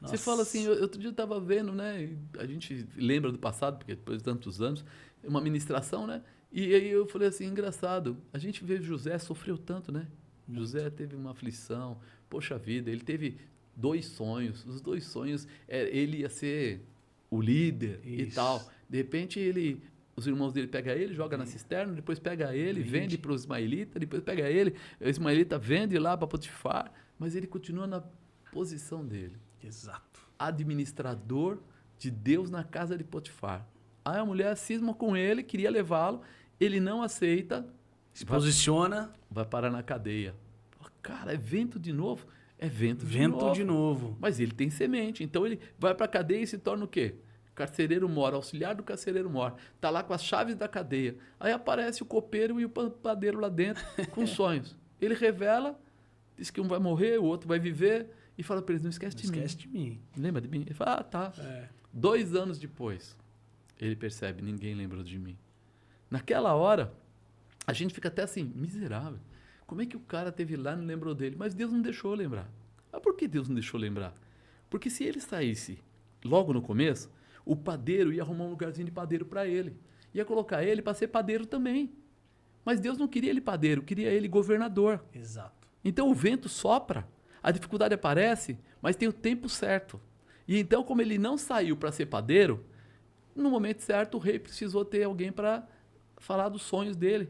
B: Você fala assim, outro dia eu estava vendo, né? E a gente lembra do passado, porque depois de tantos anos, uma ministração, né? E aí eu falei assim, engraçado, a gente vê José sofreu tanto, né? José teve uma aflição, poxa vida, ele teve 2 sonhos, os 2 sonhos, ele ia ser o líder e tal. De repente os irmãos dele pegam ele, joga na cisterna, depois pega ele, vende para os ismaelitas, depois pega ele, o ismaelita vende lá para Potifar, mas ele continua na posição dele.
A: Exato.
B: Administrador de Deus na casa de Potifar. Aí a mulher cisma com ele, queria levá-lo, ele não aceita.
A: Se posiciona.
B: Vai parar na cadeia. Cara, é vento de novo? É vento
A: de novo.
B: Mas ele tem semente, então ele vai para a cadeia e se torna o quê? Carcereiro mor, auxiliar do carcereiro mor. Está lá com as chaves da cadeia. Aí aparece o copeiro e o padeiro lá dentro com sonhos. Ele revela, diz que um vai morrer, o outro vai viver. E fala para eles, não esquece de mim.
A: Esquece de mim.
B: Lembra de mim? Ele fala, tá. 2 anos depois, ele percebe, ninguém lembrou de mim. Naquela hora, a gente fica até assim, miserável. Como é que o cara teve lá e não lembrou dele? Mas Deus não deixou lembrar. Mas por que Deus não deixou lembrar? Porque se ele saísse logo no começo, o padeiro ia arrumar um lugarzinho de padeiro para ele. Ia colocar ele para ser padeiro também. Mas Deus não queria ele padeiro, queria ele governador.
A: Exato.
B: Então o vento sopra, a dificuldade aparece, mas tem o tempo certo. E então, como ele não saiu para ser padeiro, no momento certo o rei precisou ter alguém para falar dos sonhos dele.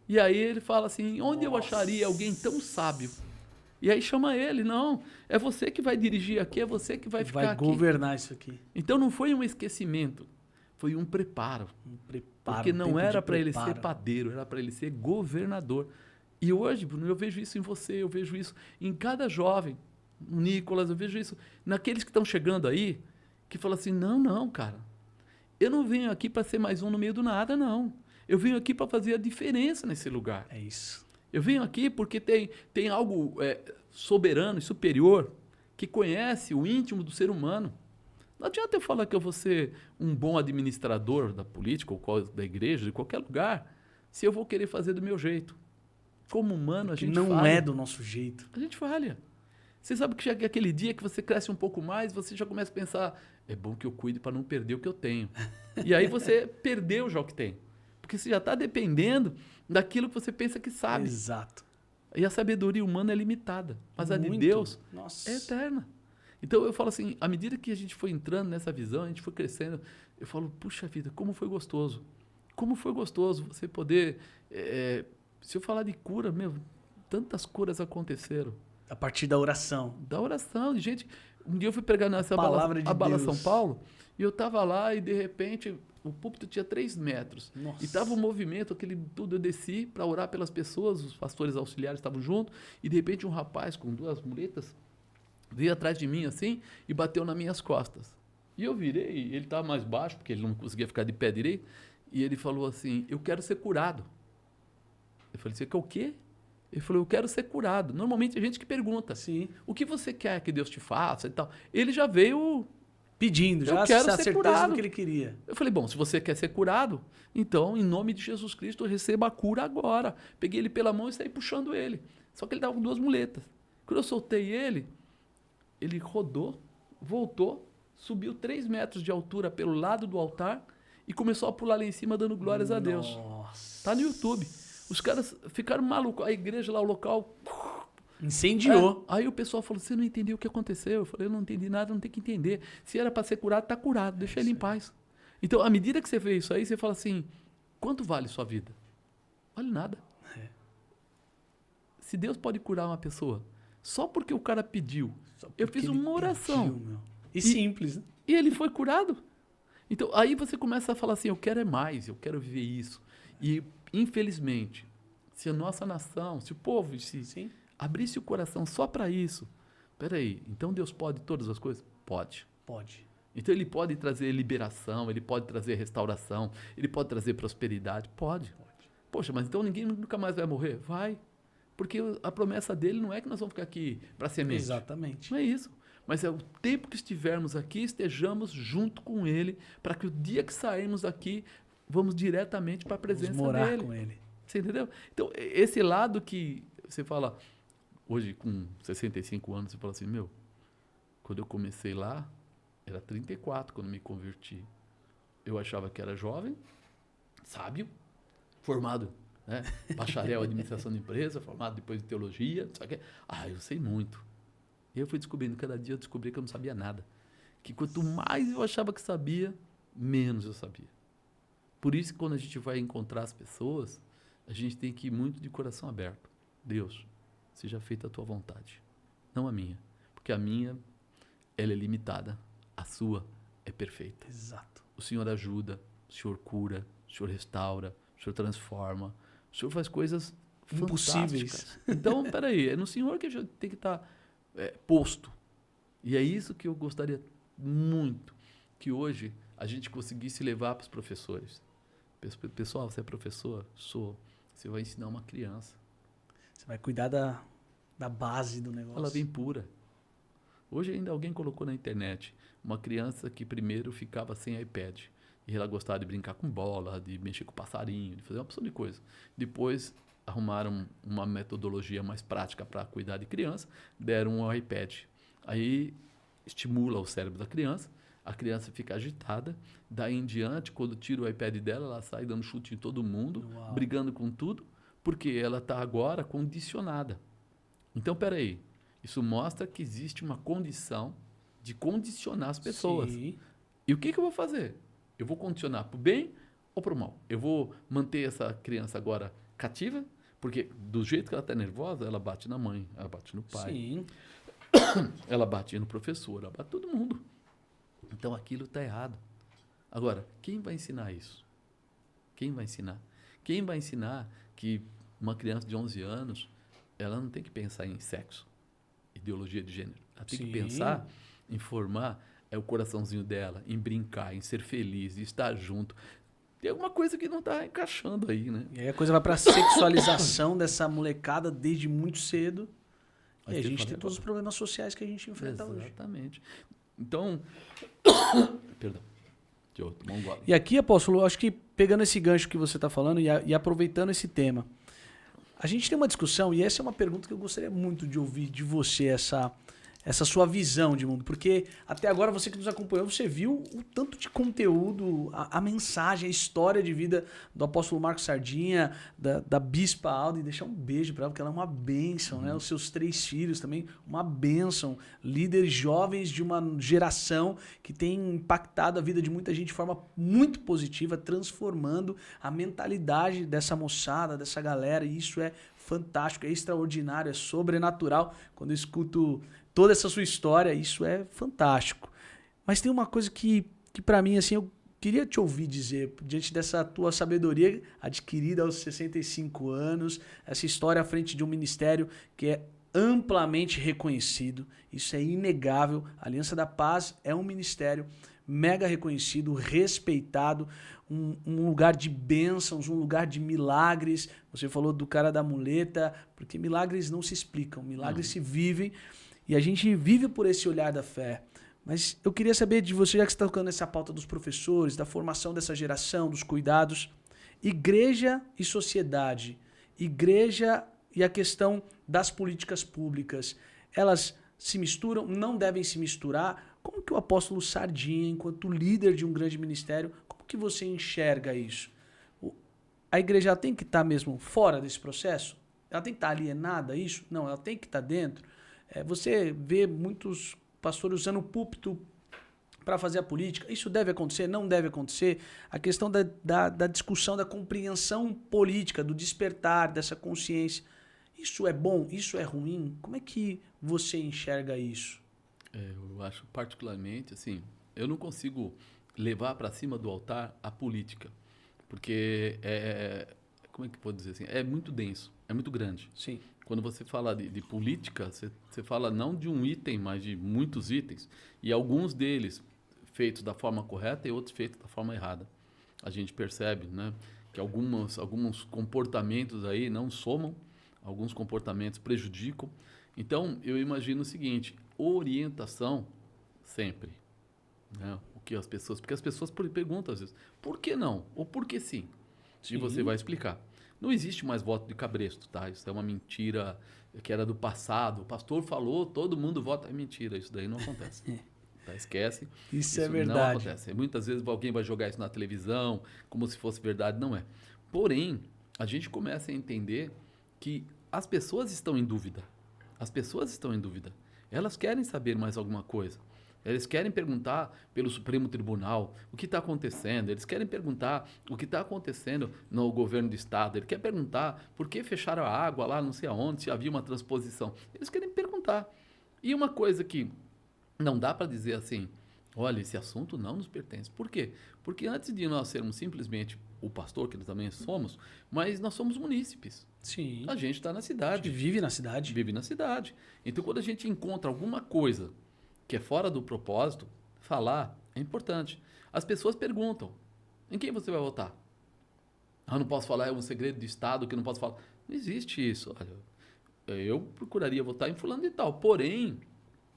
B: E aí ele fala assim, onde eu acharia alguém tão sábio? E aí chama ele, não, é você que vai dirigir aqui, é você que vai ficar aqui.
A: Vai governar isso aqui.
B: Então não foi um esquecimento, foi um preparo. Porque não era para ele ser padeiro, era para ele ser governador. E hoje, Bruno, eu vejo isso em você, eu vejo isso em cada jovem, no Nicolas, eu vejo isso naqueles que estão chegando aí, que falam assim, não, cara, eu não venho aqui para ser mais um no meio do nada, não. Eu venho aqui para fazer a diferença nesse lugar.
A: É isso.
B: Eu venho aqui porque tem algo soberano e superior que conhece o íntimo do ser humano. Não adianta eu falar que eu vou ser um bom administrador da política, ou da igreja, de qualquer lugar, se eu vou querer fazer do meu jeito. Como humano, a gente
A: não
B: falha.
A: É do nosso jeito.
B: A gente falha. Você sabe que chega aquele dia que você cresce um pouco mais, você já começa a pensar, é bom que eu cuide para não perder o que eu tenho. E aí você perdeu já o que tem. Porque você já está dependendo daquilo que você pensa que sabe.
A: Exato.
B: E a sabedoria humana é limitada, mas a de Deus é eterna. Então eu falo assim, à medida que a gente foi entrando nessa visão, a gente foi crescendo, eu falo, puxa vida, como foi gostoso. Como foi gostoso você poder... se eu falar de cura, tantas curas aconteceram.
A: A partir da oração.
B: Da oração, gente. Um dia eu fui pregar nessa
A: Bala
B: São Paulo, e eu estava lá e de repente o púlpito tinha 3 metros.
A: Nossa.
B: E estava um movimento, aquele tudo, eu desci para orar pelas pessoas, os pastores auxiliares estavam junto, e de repente um rapaz com 2 muletas veio atrás de mim assim e bateu nas minhas costas. E eu virei, ele estava mais baixo, porque ele não conseguia ficar de pé direito, e ele falou assim, eu quero ser curado. Eu falei, você quer o quê? Ele falou, eu quero ser curado. Normalmente a gente que pergunta,
A: sim,
B: o que você quer que Deus te faça e tal. Ele já veio
A: pedindo, já
B: quero
A: a
B: ser
A: certeza
B: curado.
A: do que ele queria.
B: Eu falei, bom, se você quer ser curado, então, em nome de Jesus Cristo, receba a cura agora. Peguei ele pela mão e saí puxando ele. Só que ele estava com 2 muletas. Quando eu soltei ele rodou, voltou, subiu 3 metros de altura pelo lado do altar e começou a pular lá em cima dando glórias a Deus.
A: Nossa.
B: Tá no YouTube. Os caras ficaram malucos. A igreja lá, o local...
A: Incendiou.
B: Aí o pessoal falou, você não entendeu o que aconteceu? Eu falei, eu não entendi nada, não tem que entender. Se era para ser curado, tá curado, deixa ele em paz. Então, à medida que você vê isso aí, você fala assim, quanto vale sua vida? Vale nada. Se Deus pode curar uma pessoa, só porque o cara pediu. Eu fiz uma oração.
A: E simples, né?
B: E ele foi curado. Então, aí você começa a falar assim, eu quero é mais, eu quero viver isso. E, infelizmente, se a nossa nação, se o povo
A: Sim.
B: abrisse o coração só para isso, peraí, então Deus pode todas as coisas? Pode.
A: Pode.
B: Então ele pode trazer liberação, ele pode trazer restauração, ele pode trazer prosperidade? Pode. Poxa, mas então ninguém nunca mais vai morrer? Vai. Porque a promessa dele não é que nós vamos ficar aqui para semente.
A: Exatamente.
B: Não é isso. Mas é o tempo que estivermos aqui, estejamos junto com ele, para que o dia que sairmos daqui, vamos diretamente para a presença
A: vamos morar
B: dele.
A: com ele.
B: Você entendeu? Então, esse lado que você fala, hoje com 65 anos, você fala assim, meu, quando eu comecei lá, era 34 quando me converti. Eu achava que era jovem, sábio, formado, né? Bacharel em administração de empresa, formado depois em teologia, não sei o quê. Eu sei muito. E eu fui descobrindo, cada dia eu descobri que eu não sabia nada. Que quanto mais eu achava que sabia, menos eu sabia. Por isso que quando a gente vai encontrar as pessoas, a gente tem que ir muito de coração aberto. Deus, seja feita a tua vontade, não a minha. Porque a minha, ela é limitada. A sua é perfeita.
A: Exato.
B: O Senhor ajuda, o Senhor cura, o Senhor restaura, o Senhor transforma, o Senhor faz coisas
A: impossíveis.
B: Fantásticas. Então, peraí, é no Senhor que a gente tem que estar posto. E é isso que eu gostaria muito, que hoje a gente conseguisse levar para os professores. Pessoal, você é professor? Sou. Você vai ensinar uma criança.
A: Você vai cuidar da base do negócio.
B: Ela vem pura. Hoje ainda alguém colocou na internet uma criança que primeiro ficava sem iPad. E ela gostava de brincar com bola, de mexer com passarinho, de fazer uma opção de coisa. Depois arrumaram uma metodologia mais prática para cuidar de criança, deram um iPad. Aí estimula o cérebro da criança, a criança fica agitada, daí em diante, quando tira o iPad dela, ela sai dando chute em todo mundo,
A: Uau.
B: brigando com tudo, porque ela está agora condicionada. Então, peraí, isso mostra que existe uma condição de condicionar as pessoas.
A: Sim.
B: E o que eu vou fazer? Eu vou condicionar para o bem ou para o mal? Eu vou manter essa criança agora cativa, porque do jeito que ela está nervosa, ela bate na mãe, ela bate no pai,
A: Sim.
B: ela bate no professor, ela bate todo mundo. Então aquilo está errado. Agora, quem vai ensinar isso? Quem vai ensinar? Quem vai ensinar que uma criança de 11 anos, ela não tem que pensar em sexo, ideologia de gênero. Ela tem
A: Sim.
B: que pensar em formar o coraçãozinho dela, em brincar, em ser feliz, em estar junto. Tem alguma coisa que não está encaixando aí, né?
A: E aí a coisa vai para a sexualização dessa molecada desde muito cedo.
B: Mas
A: e a
B: tem
A: gente
B: que
A: tem
B: fazer
A: todos os
B: agora.
A: problemas sociais que a gente enfrenta hoje.
B: Exatamente. Então, perdão. Deixa eu tomar um gole.
A: E aqui, apóstolo, eu acho que pegando esse gancho que você está falando e aproveitando esse tema, a gente tem uma discussão, e essa é uma pergunta que eu gostaria muito de ouvir de você, essa sua visão de mundo. Porque até agora, você que nos acompanhou, você viu o tanto de conteúdo, a mensagem, a história de vida do apóstolo Marcos Sardinha, da Bispa Alda, e deixar um beijo para ela, porque ela é uma bênção, né? Os seus 3 filhos também, uma bênção. Líderes jovens de uma geração que tem impactado a vida de muita gente de forma muito positiva, transformando a mentalidade dessa moçada, dessa galera, e isso é fantástico, é extraordinário, é sobrenatural. Quando eu escuto toda essa sua história, isso é fantástico. Mas tem uma coisa que para mim, assim, eu queria te ouvir dizer, diante dessa tua sabedoria adquirida aos 65 anos, essa história à frente de um ministério que é amplamente reconhecido, isso é inegável. A Aliança da Paz é um ministério mega reconhecido, respeitado, um lugar de bênçãos, um lugar de milagres. Você falou do cara da muleta, porque milagres não se explicam, milagres se vivem. E a gente vive por esse olhar da fé. Mas eu queria saber de você, já que você está tocando nessa pauta dos professores, da formação dessa geração, dos cuidados. Igreja e sociedade. Igreja e a questão das políticas públicas. Elas se misturam? Não devem se misturar? Como que o apóstolo Sardinha, enquanto líder de um grande ministério, como que você enxerga isso? A igreja tem que estar mesmo fora desse processo? Ela tem que estar alienada a isso? Não, ela tem que estar dentro. Você vê muitos pastores usando o púlpito para fazer a política. Isso deve acontecer? Não deve acontecer? A questão da discussão, da compreensão política, do despertar dessa consciência. Isso é bom? Isso é ruim? Como é que você enxerga isso?
B: Eu acho particularmente, assim, eu não consigo levar para cima do altar a política, porque como é que pode dizer assim? É muito denso, é muito grande.
A: Sim.
B: Quando você fala de política, você fala não de um item, mas de muitos itens. E alguns deles feitos da forma correta e outros feitos da forma errada. A gente percebe, né, que alguns comportamentos aí não somam, alguns comportamentos prejudicam. Então, eu imagino o seguinte, orientação sempre. Né, porque as pessoas perguntam às vezes, por que não? Ou por que sim? E você vai explicar. Não existe mais voto de cabresto, tá? Isso é uma mentira que era do passado. O pastor falou, todo mundo vota. É mentira, isso daí não acontece. Tá? Esquece.
A: Isso é
B: Não
A: verdade.
B: acontece. Muitas vezes alguém vai jogar isso na televisão como se fosse verdade, não é. Porém, a gente começa a entender que as pessoas estão em dúvida. As pessoas estão em dúvida. Elas querem saber mais alguma coisa. Eles querem perguntar pelo Supremo Tribunal o que está acontecendo. Eles querem perguntar o que está acontecendo no governo do Estado. Ele quer perguntar por que fecharam a água lá, não sei aonde, se havia uma transposição. Eles querem perguntar. E uma coisa que não dá para dizer assim, olha, esse assunto não nos pertence. Por quê? Porque antes de nós sermos simplesmente o pastor, que nós também somos, mas nós somos munícipes.
A: Sim.
B: A gente está na
A: A
B: cidade.
A: gente vive na cidade.
B: Vive na cidade. Então, quando a gente encontra alguma coisa que é fora do propósito, falar é importante. As pessoas perguntam, em quem você vai votar? Ah, não posso falar, é um segredo de Estado que não posso falar. Não existe isso. Olha, eu procuraria votar em fulano de tal. Porém,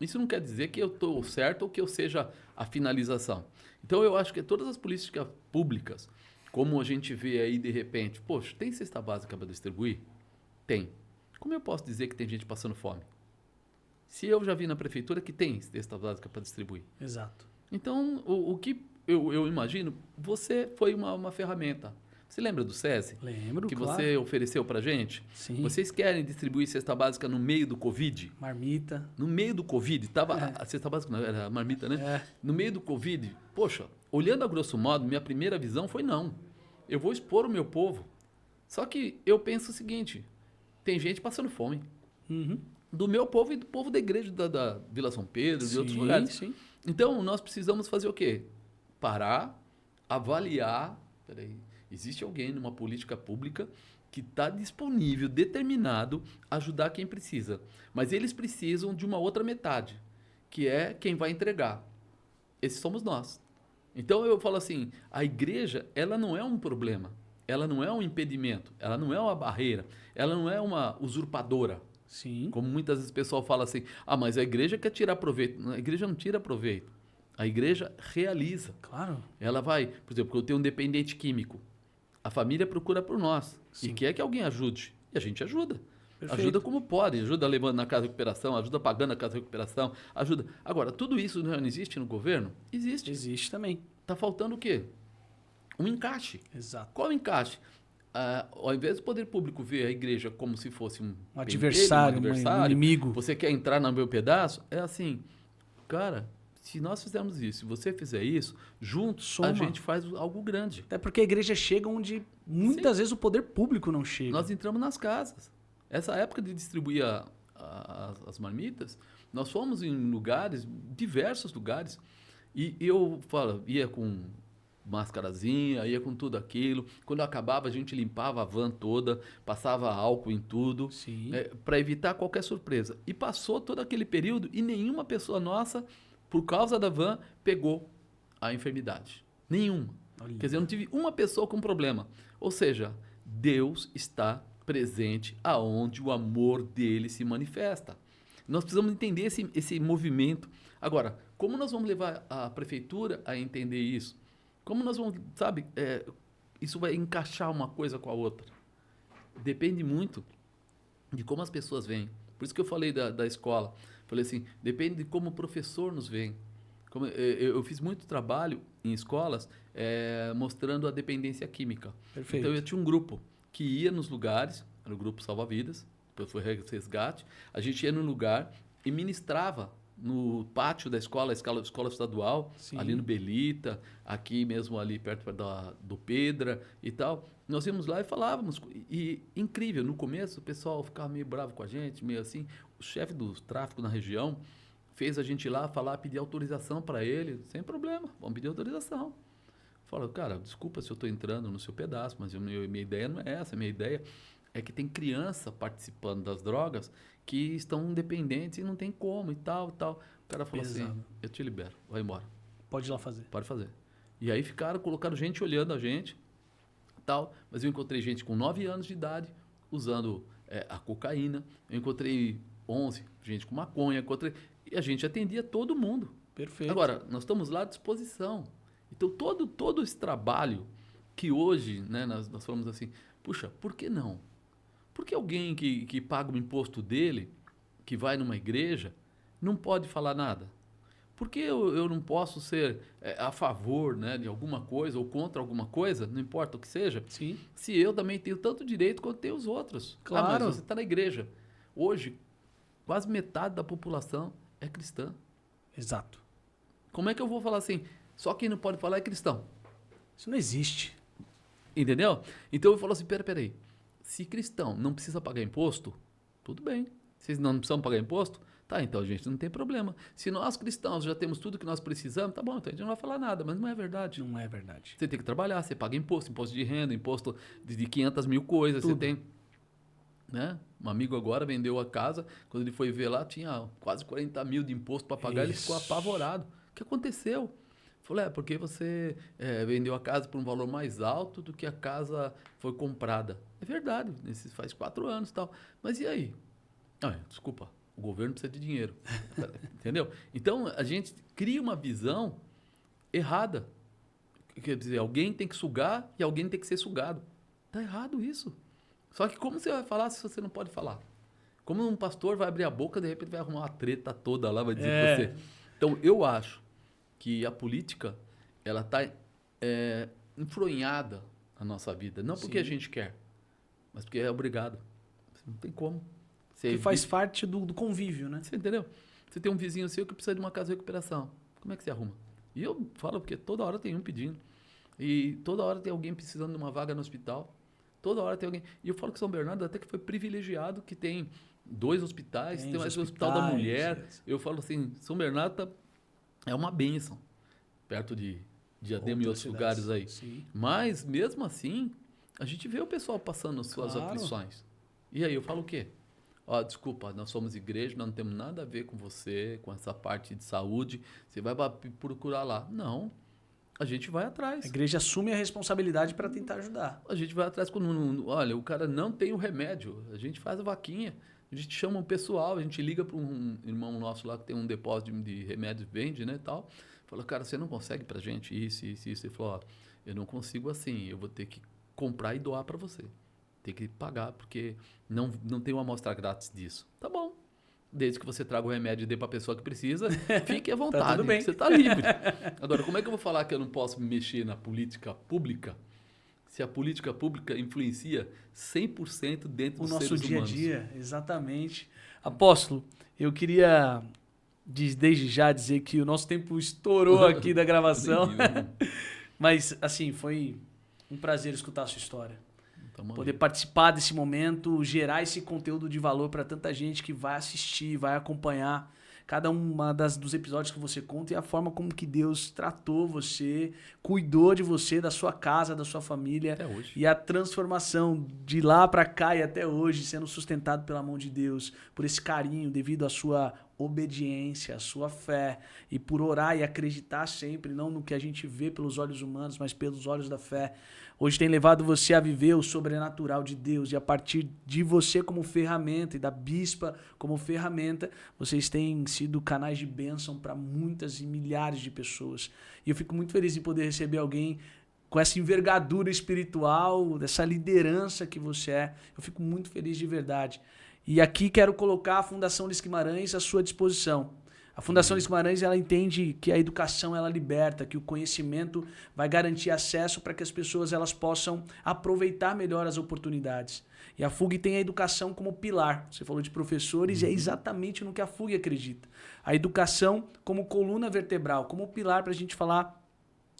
B: isso não quer dizer que eu estou certo ou que eu seja a finalização. Então, eu acho que todas as políticas públicas, como a gente vê aí de repente, poxa, tem cesta básica para distribuir? Tem. Como eu posso dizer que tem gente passando fome? Se eu já vi na prefeitura que tem cesta básica para distribuir.
A: Exato.
B: Então, o que eu imagino, você foi uma ferramenta. Você lembra do SESI?
A: Lembro,
B: Que
A: claro.
B: você ofereceu para gente?
A: Sim.
B: Vocês querem distribuir cesta básica no meio do Covid?
A: Marmita.
B: No meio do Covid, a cesta básica não, era a marmita, né?
A: É.
B: No meio do Covid, poxa, olhando a grosso modo, minha primeira visão foi não. Eu vou expor o meu povo. Só que eu penso o seguinte, tem gente passando fome.
A: Uhum.
B: Do meu povo e do povo da igreja da Vila São Pedro, de outros lugares.
A: Sim.
B: Então, nós precisamos fazer o quê? Parar, avaliar. Peraí, existe alguém numa política pública que está disponível, determinado a ajudar quem precisa. Mas eles precisam de uma outra metade, que é quem vai entregar. Esses somos nós. Então, eu falo assim, a igreja, ela não é um problema, ela não é um impedimento, ela não é uma barreira, ela não é uma usurpadora.
A: Sim.
B: Como muitas vezes o pessoal fala assim, mas a igreja quer tirar proveito. A igreja não tira proveito. A igreja realiza.
A: Claro.
B: Ela vai, por exemplo, eu tenho um dependente químico. A família procura por nós.
A: Sim.
B: E quer que alguém ajude. E a gente ajuda.
A: Perfeito.
B: Ajuda como pode. Ajuda levando na casa de recuperação, ajuda pagando a casa de recuperação, ajuda. Agora, tudo isso não existe no governo? Existe.
A: Existe também.
B: Está faltando o quê? Um encaixe.
A: Exato.
B: Qual o encaixe? Ao invés do poder público ver a igreja como se fosse um
A: adversário, um inimigo.
B: Você quer entrar no meu pedaço? É assim, cara, se nós fizermos isso, se você fizer isso, juntos
A: Soma.
B: a gente faz algo grande.
A: Até porque a igreja chega onde muitas vezes o poder público não chega.
B: Nós entramos nas casas. Essa época de distribuir as marmitas, nós fomos em lugares, diversos lugares, e eu falo, ia com máscarazinha, ia com tudo aquilo. Quando acabava, a gente limpava a van toda, passava álcool em tudo,
A: Sim.
B: para evitar qualquer surpresa. E passou todo aquele período e nenhuma pessoa nossa, por causa da van, pegou a enfermidade. Nenhuma.
A: Olha.
B: Quer dizer, eu não tive uma pessoa com problema. Ou seja, Deus está presente aonde o amor dele se manifesta. Nós precisamos entender esse movimento. Agora, como nós vamos levar a prefeitura a entender isso? Como nós vamos, sabe, isso vai encaixar uma coisa com a outra. Depende muito de como as pessoas veem. Por isso que eu falei da escola. Falei assim, depende de como o professor nos vê. Eu fiz muito trabalho em escolas mostrando a dependência química.
A: Perfeito.
B: Então eu tinha um grupo que ia nos lugares, era o grupo Salva-Vidas, depois foi Resgate, a gente ia no lugar e ministrava no pátio da escola estadual,
A: Sim.
B: ali no Belita, aqui mesmo ali perto do Pedra e tal. Nós íamos lá e falávamos. E incrível, no começo o pessoal ficava meio bravo com a gente, meio assim. O chefe do tráfico na região fez a gente ir lá falar, pedir autorização para ele, sem problema, vamos pedir autorização. Fala, cara, desculpa se eu estou entrando no seu pedaço, mas minha ideia não é essa, minha ideia é que tem criança participando das drogas que estão dependentes e não tem como e tal, tal. O cara falou
A: Pesado.
B: assim, eu te libero, vai embora.
A: Pode ir lá fazer.
B: Pode fazer. E aí colocaram gente olhando a gente, tal, mas eu encontrei gente com 9 anos de idade usando a cocaína, eu encontrei 11, gente com maconha, e a gente atendia todo mundo.
A: Perfeito.
B: Agora, nós estamos lá à disposição. Então, todo esse trabalho que hoje, né, nós falamos assim, puxa, por que não? Por que alguém que paga o imposto dele, que vai numa igreja, não pode falar nada? Por que eu não posso ser a favor, né, de alguma coisa ou contra alguma coisa, não importa o que seja,
A: Sim.
B: se eu também tenho tanto direito quanto tem os outros?
A: Claro.
B: Mas você está na igreja. Hoje, quase metade da população é cristã.
A: Exato.
B: Como é que eu vou falar assim, só quem não pode falar é cristão?
A: Isso não existe.
B: Entendeu? Então eu falo assim, peraí, se cristão não precisa pagar imposto, tudo bem. Vocês não precisam pagar imposto? Tá, então, gente, não tem problema. Se nós cristãos já temos tudo que nós precisamos, tá bom, então a gente não vai falar nada, mas não é verdade.
A: Não é verdade.
B: Você tem que trabalhar, você paga imposto, imposto de renda, imposto de 500 mil coisas,
A: Tudo.
B: você tem... Né? Um amigo agora vendeu a casa, quando ele foi ver lá, tinha quase 40 mil de imposto para pagar, ele ficou apavorado. O que aconteceu? Falei, porque você vendeu a casa por um valor mais alto do que a casa foi comprada. É verdade, faz 4 anos e tal. Mas e aí? Desculpa, o governo precisa de dinheiro. Entendeu? Então, a gente cria uma visão errada. Quer dizer, alguém tem que sugar e alguém tem que ser sugado. Tá errado isso. Só que como você vai falar se você não pode falar? Como um pastor vai abrir a boca, de repente vai arrumar uma treta toda lá, vai dizer que você... Então, eu acho que a política, ela está enfronhada na nossa vida. Não porque a gente quer, mas porque é obrigado. Não tem como.
A: Que faz parte do convívio, né?
B: Você entendeu? Você tem um vizinho seu que precisa de uma casa de recuperação. Como é que você arruma? E eu falo porque toda hora tem um pedindo. E toda hora tem alguém precisando de uma vaga no hospital. Toda hora tem alguém. E eu falo que São Bernardo até que foi privilegiado, que tem 2 hospitais, tem mais o Hospital da Mulher. Eu falo assim, São Bernardo é uma bênção, perto de Diadema e outros lugares aí.
A: Sim.
B: Mas, mesmo assim, a gente vê o pessoal passando as suas aflições. E aí eu falo o quê? Desculpa, nós somos igreja, nós não temos nada a ver com você, com essa parte de saúde. Você vai procurar lá. Não. A gente vai atrás.
A: A igreja assume a responsabilidade para tentar ajudar.
B: A gente vai atrás quando, olha, o cara não tem o remédio. A gente faz a vaquinha. A gente chama um pessoal, a gente liga para um irmão nosso lá que tem um depósito de remédio, vende, né, tal. Fala, cara, você não consegue pra gente isso. Ele falou, eu não consigo assim, eu vou ter que comprar e doar para você. Tem que pagar, porque não tem uma amostra grátis disso. Tá bom. Desde que você traga o remédio e dê para a pessoa que precisa, fique à vontade.
A: Tá tudo bem.
B: Você está livre. Agora, como é que eu vou falar que eu não posso mexer na política pública se a política pública influencia 100% dentro dos seres humanos?
A: O nosso dia a dia, exatamente. Apóstolo, eu queria desde já dizer que o nosso tempo estourou aqui da gravação. Mas, assim, foi um prazer escutar a sua história. Poder participar desse momento, gerar esse conteúdo de valor para tanta gente que vai assistir, vai acompanhar cada uma dos episódios que você conta e a forma como que Deus tratou você, cuidou de você, da sua casa, da sua família.
B: Até hoje.
A: E a transformação de lá para cá e até hoje, sendo sustentado pela mão de Deus, por esse carinho, devido à sua obediência, à sua fé, e por orar e acreditar sempre, não no que a gente vê pelos olhos humanos, mas pelos olhos da fé. Hoje tem levado você a viver o sobrenatural de Deus, e a partir de você como ferramenta e da bispa como ferramenta, vocês têm sido canais de bênção para muitas e milhares de pessoas. E eu fico muito feliz em poder receber alguém com essa envergadura espiritual, dessa liderança que você é. Eu fico muito feliz de verdade. E aqui quero colocar a Fundação Luiz Guimarães à sua disposição. A Fundação Luiz Guimarães, ela entende que a educação ela liberta, que o conhecimento vai garantir acesso para que as pessoas elas possam aproveitar melhor as oportunidades. E a FUG tem a educação como pilar. Você falou de professores, é exatamente no que a FUG acredita. A educação como coluna vertebral, como pilar para a gente falar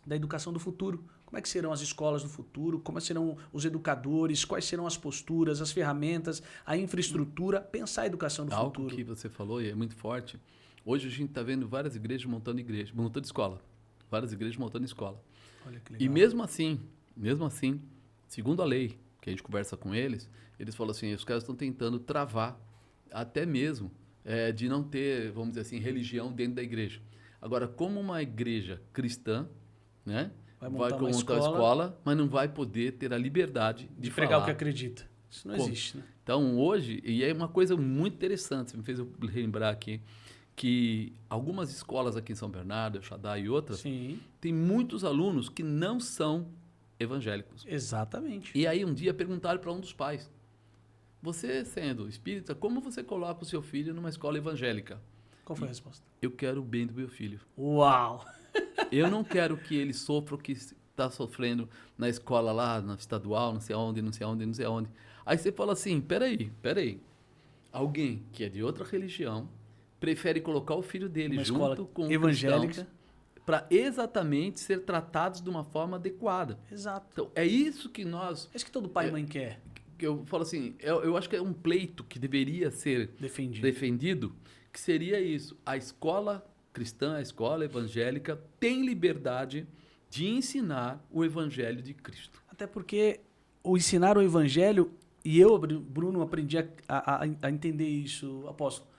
A: da educação do futuro. Como é que serão as escolas do futuro? Como serão os educadores? Quais serão as posturas, as ferramentas, a infraestrutura? Pensar a educação do futuro.
B: Algo que você falou e é muito forte. Hoje a gente está vendo várias igrejas montando escola. Várias igrejas montando escola.
A: Olha que legal.
B: E mesmo assim, segundo a lei, que a gente conversa com eles falam assim, os caras estão tentando travar até mesmo de não ter, vamos dizer assim, religião dentro da igreja. Agora, como uma igreja cristã, né, vai montar uma escola, mas não vai poder ter a liberdade de
A: pregar
B: falar
A: o que acredita. Isso não existe, né?
B: Então, hoje, e é uma coisa muito interessante, você me fez eu lembrar aqui, que algumas escolas aqui em São Bernardo, Shaddai e outras,
A: Sim.
B: tem muitos alunos que não são evangélicos.
A: Exatamente.
B: E aí um dia perguntaram para um dos pais, você sendo espírita, como você coloca o seu filho numa escola evangélica?
A: Qual foi a resposta?
B: Eu quero o bem do meu filho.
A: Uau!
B: Eu não quero que ele sofra o que está sofrendo na escola lá, na estadual, não sei aonde, não sei aonde, não sei aonde. Aí você fala assim, peraí. Alguém que é de outra religião prefere colocar o filho dele
A: Uma
B: junto
A: escola
B: com
A: evangélica
B: para exatamente ser tratados de uma forma adequada.
A: Exato.
B: Então, é isso que nós...
A: É isso que todo pai e mãe quer.
B: Que eu falo assim, eu acho que é um pleito que deveria ser defendido, que seria isso. A escola cristã, a escola evangélica tem liberdade de ensinar o evangelho de Cristo.
A: Até porque o ensinar o evangelho, e eu, Bruno, aprendi a entender isso, apóstolo.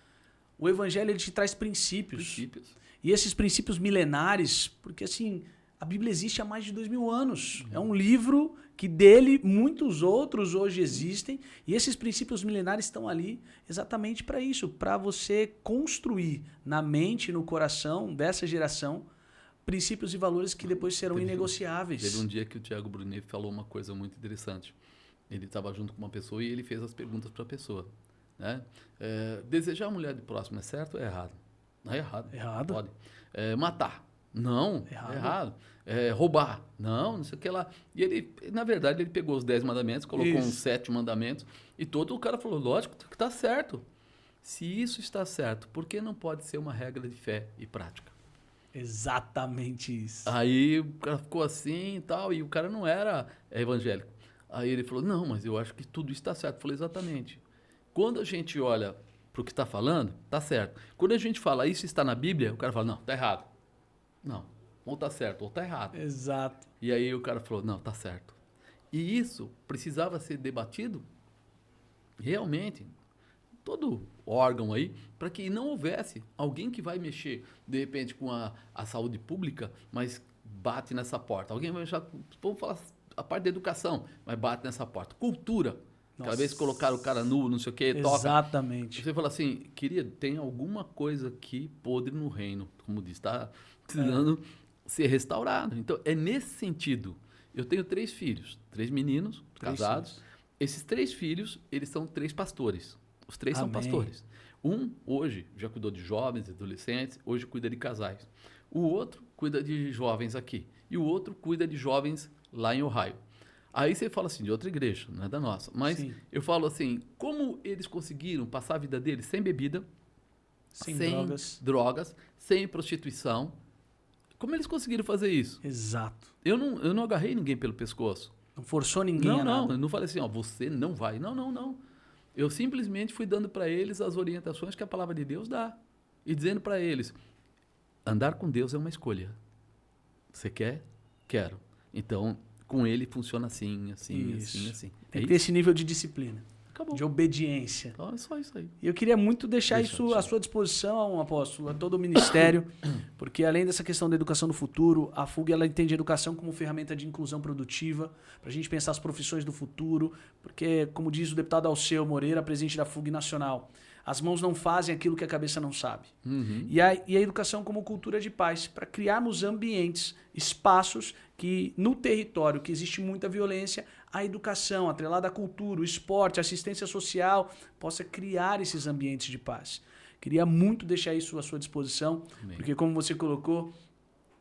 A: O evangelho ele te traz princípios. E esses princípios milenares, porque assim, a Bíblia existe há mais de 2000 anos. É um livro que dele muitos outros hoje existem. E esses princípios milenares estão ali exatamente para isso, para você construir na mente e no coração dessa geração princípios e valores que depois serão inegociáveis.
B: Teve um dia que o Tiago Brunet falou uma coisa muito interessante. Ele estava junto com uma pessoa e ele fez as perguntas para a pessoa. Né? Desejar a mulher de próximo é certo ou é errado? Não é errado.
A: Errado.
B: Pode. Matar? Não.
A: Errado.
B: É errado. Roubar? Não sei o que lá. E ele, na verdade, ele pegou os 10 mandamentos, colocou uns 7 mandamentos e todo o cara falou, lógico que está certo. Se isso está certo, por que não pode ser uma regra de fé e prática?
A: Exatamente isso.
B: Aí o cara ficou assim e tal, e o cara não era evangélico. Aí ele falou, não, mas eu acho que tudo isso está certo. Eu falei, exatamente. Quando a gente olha para o que está falando, está certo. Quando a gente fala, isso está na Bíblia, o cara fala, não, está errado. Não, ou está certo, ou está errado.
A: Exato.
B: E aí o cara falou, não, está certo. E isso precisava ser debatido realmente, todo órgão aí, para que não houvesse alguém que vai mexer, de repente, com a saúde pública, mas bate nessa porta. Alguém vai mexer, vamos falar a parte da educação, mas bate nessa porta. Cultura. Cada vez que colocaram o cara nu, não sei o que, toca.
A: Exatamente.
B: Você fala assim, querido, tem alguma coisa aqui podre no reino, como diz, está precisando ser restaurado. Então, é nesse sentido. Eu tenho 3 filhos, 3 meninos, casados.
A: Filhos.
B: Esses 3 filhos, eles são 3 pastores. Os 3 são pastores. Um, hoje, já cuidou de jovens, adolescentes, hoje cuida de casais. O outro cuida de jovens aqui. E o outro cuida de jovens lá em Ohio. Aí você fala assim, de outra igreja, não é da nossa. Mas
A: Sim.
B: eu falo assim, como eles conseguiram passar a vida deles sem bebida,
A: Sem
B: drogas, sem prostituição. Como eles conseguiram fazer isso?
A: Exato.
B: Eu não agarrei ninguém pelo pescoço.
A: Não forçou ninguém a nada.
B: Eu não falei assim, ó, você não vai. Não. Eu simplesmente fui dando para eles as orientações que a palavra de Deus dá. E dizendo para eles, andar com Deus é uma escolha. Você quer? Quero. Então, com ele funciona assim.
A: Tem que ter esse nível de disciplina.
B: Acabou.
A: De obediência.
B: Então, é só isso aí.
A: E eu queria muito deixar isso à sua disposição, apóstolo, a todo o ministério, porque além dessa questão da educação do futuro, a FUG ela entende a educação como ferramenta de inclusão produtiva, para a gente pensar as profissões do futuro, porque, como diz o deputado Alceu Moreira, presidente da FUG Nacional, as mãos não fazem aquilo que a cabeça não sabe.
B: Uhum.
A: E a educação como cultura de paz, para criarmos ambientes, espaços que no território que existe muita violência, a educação, atrelada à cultura, o esporte, a assistência social, possa criar esses ambientes de paz. Queria muito deixar isso à sua disposição, porque como você colocou,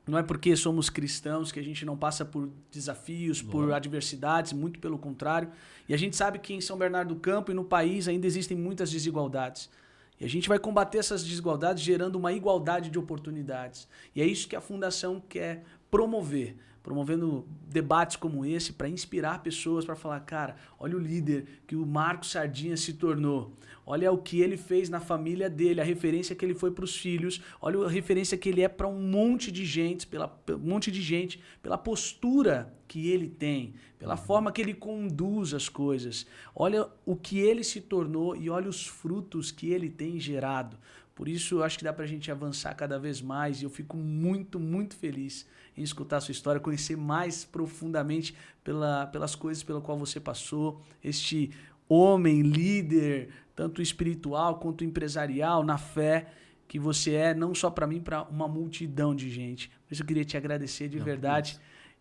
A: não é porque somos cristãos que a gente não passa por desafios, por adversidades, muito pelo contrário. E a gente sabe que em São Bernardo do Campo e no país ainda existem muitas desigualdades. E a gente vai combater essas desigualdades gerando uma igualdade de oportunidades. E é isso que a Fundação quer promover. Promovendo debates como esse para inspirar pessoas, para falar, cara, olha o líder que o Marcos Sardinha se tornou. Olha o que ele fez na família dele, a referência que ele foi para os filhos. Olha a referência que ele é para um monte de gente, pela postura que ele tem, pela forma que ele conduz as coisas. Olha o que ele se tornou e olha os frutos que ele tem gerado. Por isso, eu acho que dá para a gente avançar cada vez mais e eu fico muito, muito feliz em escutar a sua história, conhecer mais profundamente pelas coisas pela qual você passou, este homem, líder, tanto espiritual quanto empresarial, na fé, que você é, não só para mim, para uma multidão de gente. Por isso eu queria te agradecer de verdade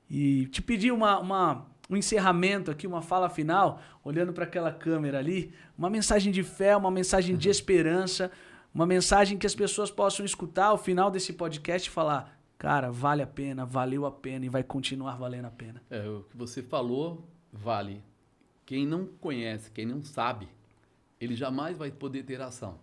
A: E te pedir um encerramento aqui, uma fala final, olhando para aquela câmera ali, uma mensagem de fé, uma mensagem de esperança, uma mensagem que as pessoas possam escutar ao final desse podcast e falar, cara, vale a pena, valeu a pena e vai continuar valendo a pena.
B: O que você falou vale. Quem não conhece, quem não sabe, ele jamais vai poder ter ação.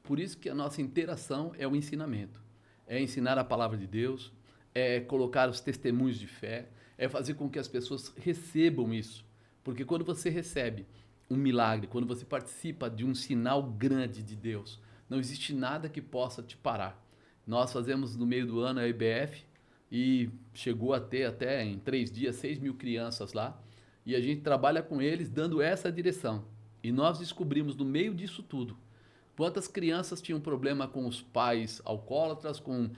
B: Por isso que a nossa interação é o ensinamento. É ensinar a palavra de Deus, é colocar os testemunhos de fé, é fazer com que as pessoas recebam isso. Porque quando você recebe um milagre, quando você participa de um sinal grande de Deus, não existe nada que possa te parar. Nós fazemos no meio do ano a IBF e chegou a ter até em 3 dias 6 mil crianças lá. E a gente trabalha com eles dando essa direção. E nós descobrimos no meio disso tudo quantas crianças tinham problema com os pais alcoólatras, com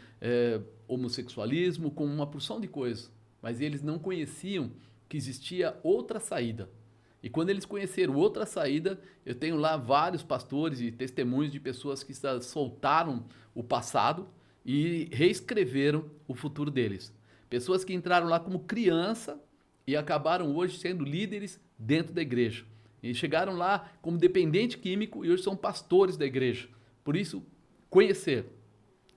B: homossexualismo, com uma porção de coisas. Mas eles não conheciam que existia outra saída. E quando eles conheceram outra saída, eu tenho lá vários pastores e testemunhos de pessoas que soltaram o passado e reescreveram o futuro deles. Pessoas que entraram lá como criança e acabaram hoje sendo líderes dentro da igreja. E chegaram lá como dependente químico e hoje são pastores da igreja. Por isso, conhecer,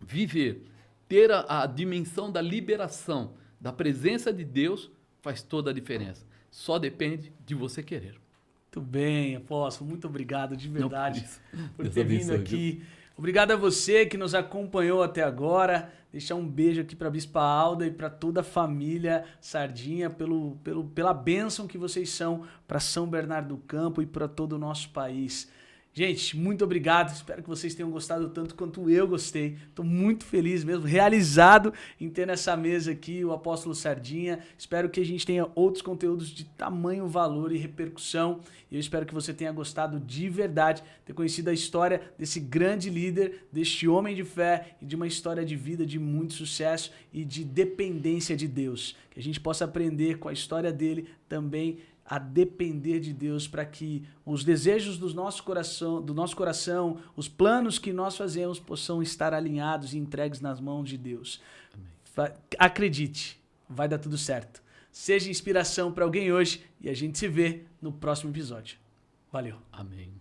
B: viver, ter a dimensão da liberação, da presença de Deus, faz toda a diferença. Só depende de você querer.
A: Muito bem, apóstolo. Muito obrigado de verdade por ter
B: Deus
A: vindo
B: abençoe,
A: aqui.
B: viu?
A: Obrigado a você que nos acompanhou até agora. Deixar um beijo aqui para a Bispa Alda e para toda a família Sardinha pela bênção que vocês são para São Bernardo do Campo e para todo o nosso país. Gente, muito obrigado. Espero que vocês tenham gostado tanto quanto eu gostei. Estou muito feliz mesmo, realizado em ter nessa mesa aqui o Apóstolo Sardinha. Espero que a gente tenha outros conteúdos de tamanho valor e repercussão. E eu espero que você tenha gostado de verdade, ter conhecido a história desse grande líder, deste homem de fé e de uma história de vida de muito sucesso e de dependência de Deus. Que a gente possa aprender com a história dele também a depender de Deus para que os desejos do nosso coração, os planos que nós fazemos possam estar alinhados e entregues nas mãos de Deus. Amém. Acredite, vai dar tudo certo. Seja inspiração para alguém hoje e a gente se vê no próximo episódio. Valeu.
B: Amém.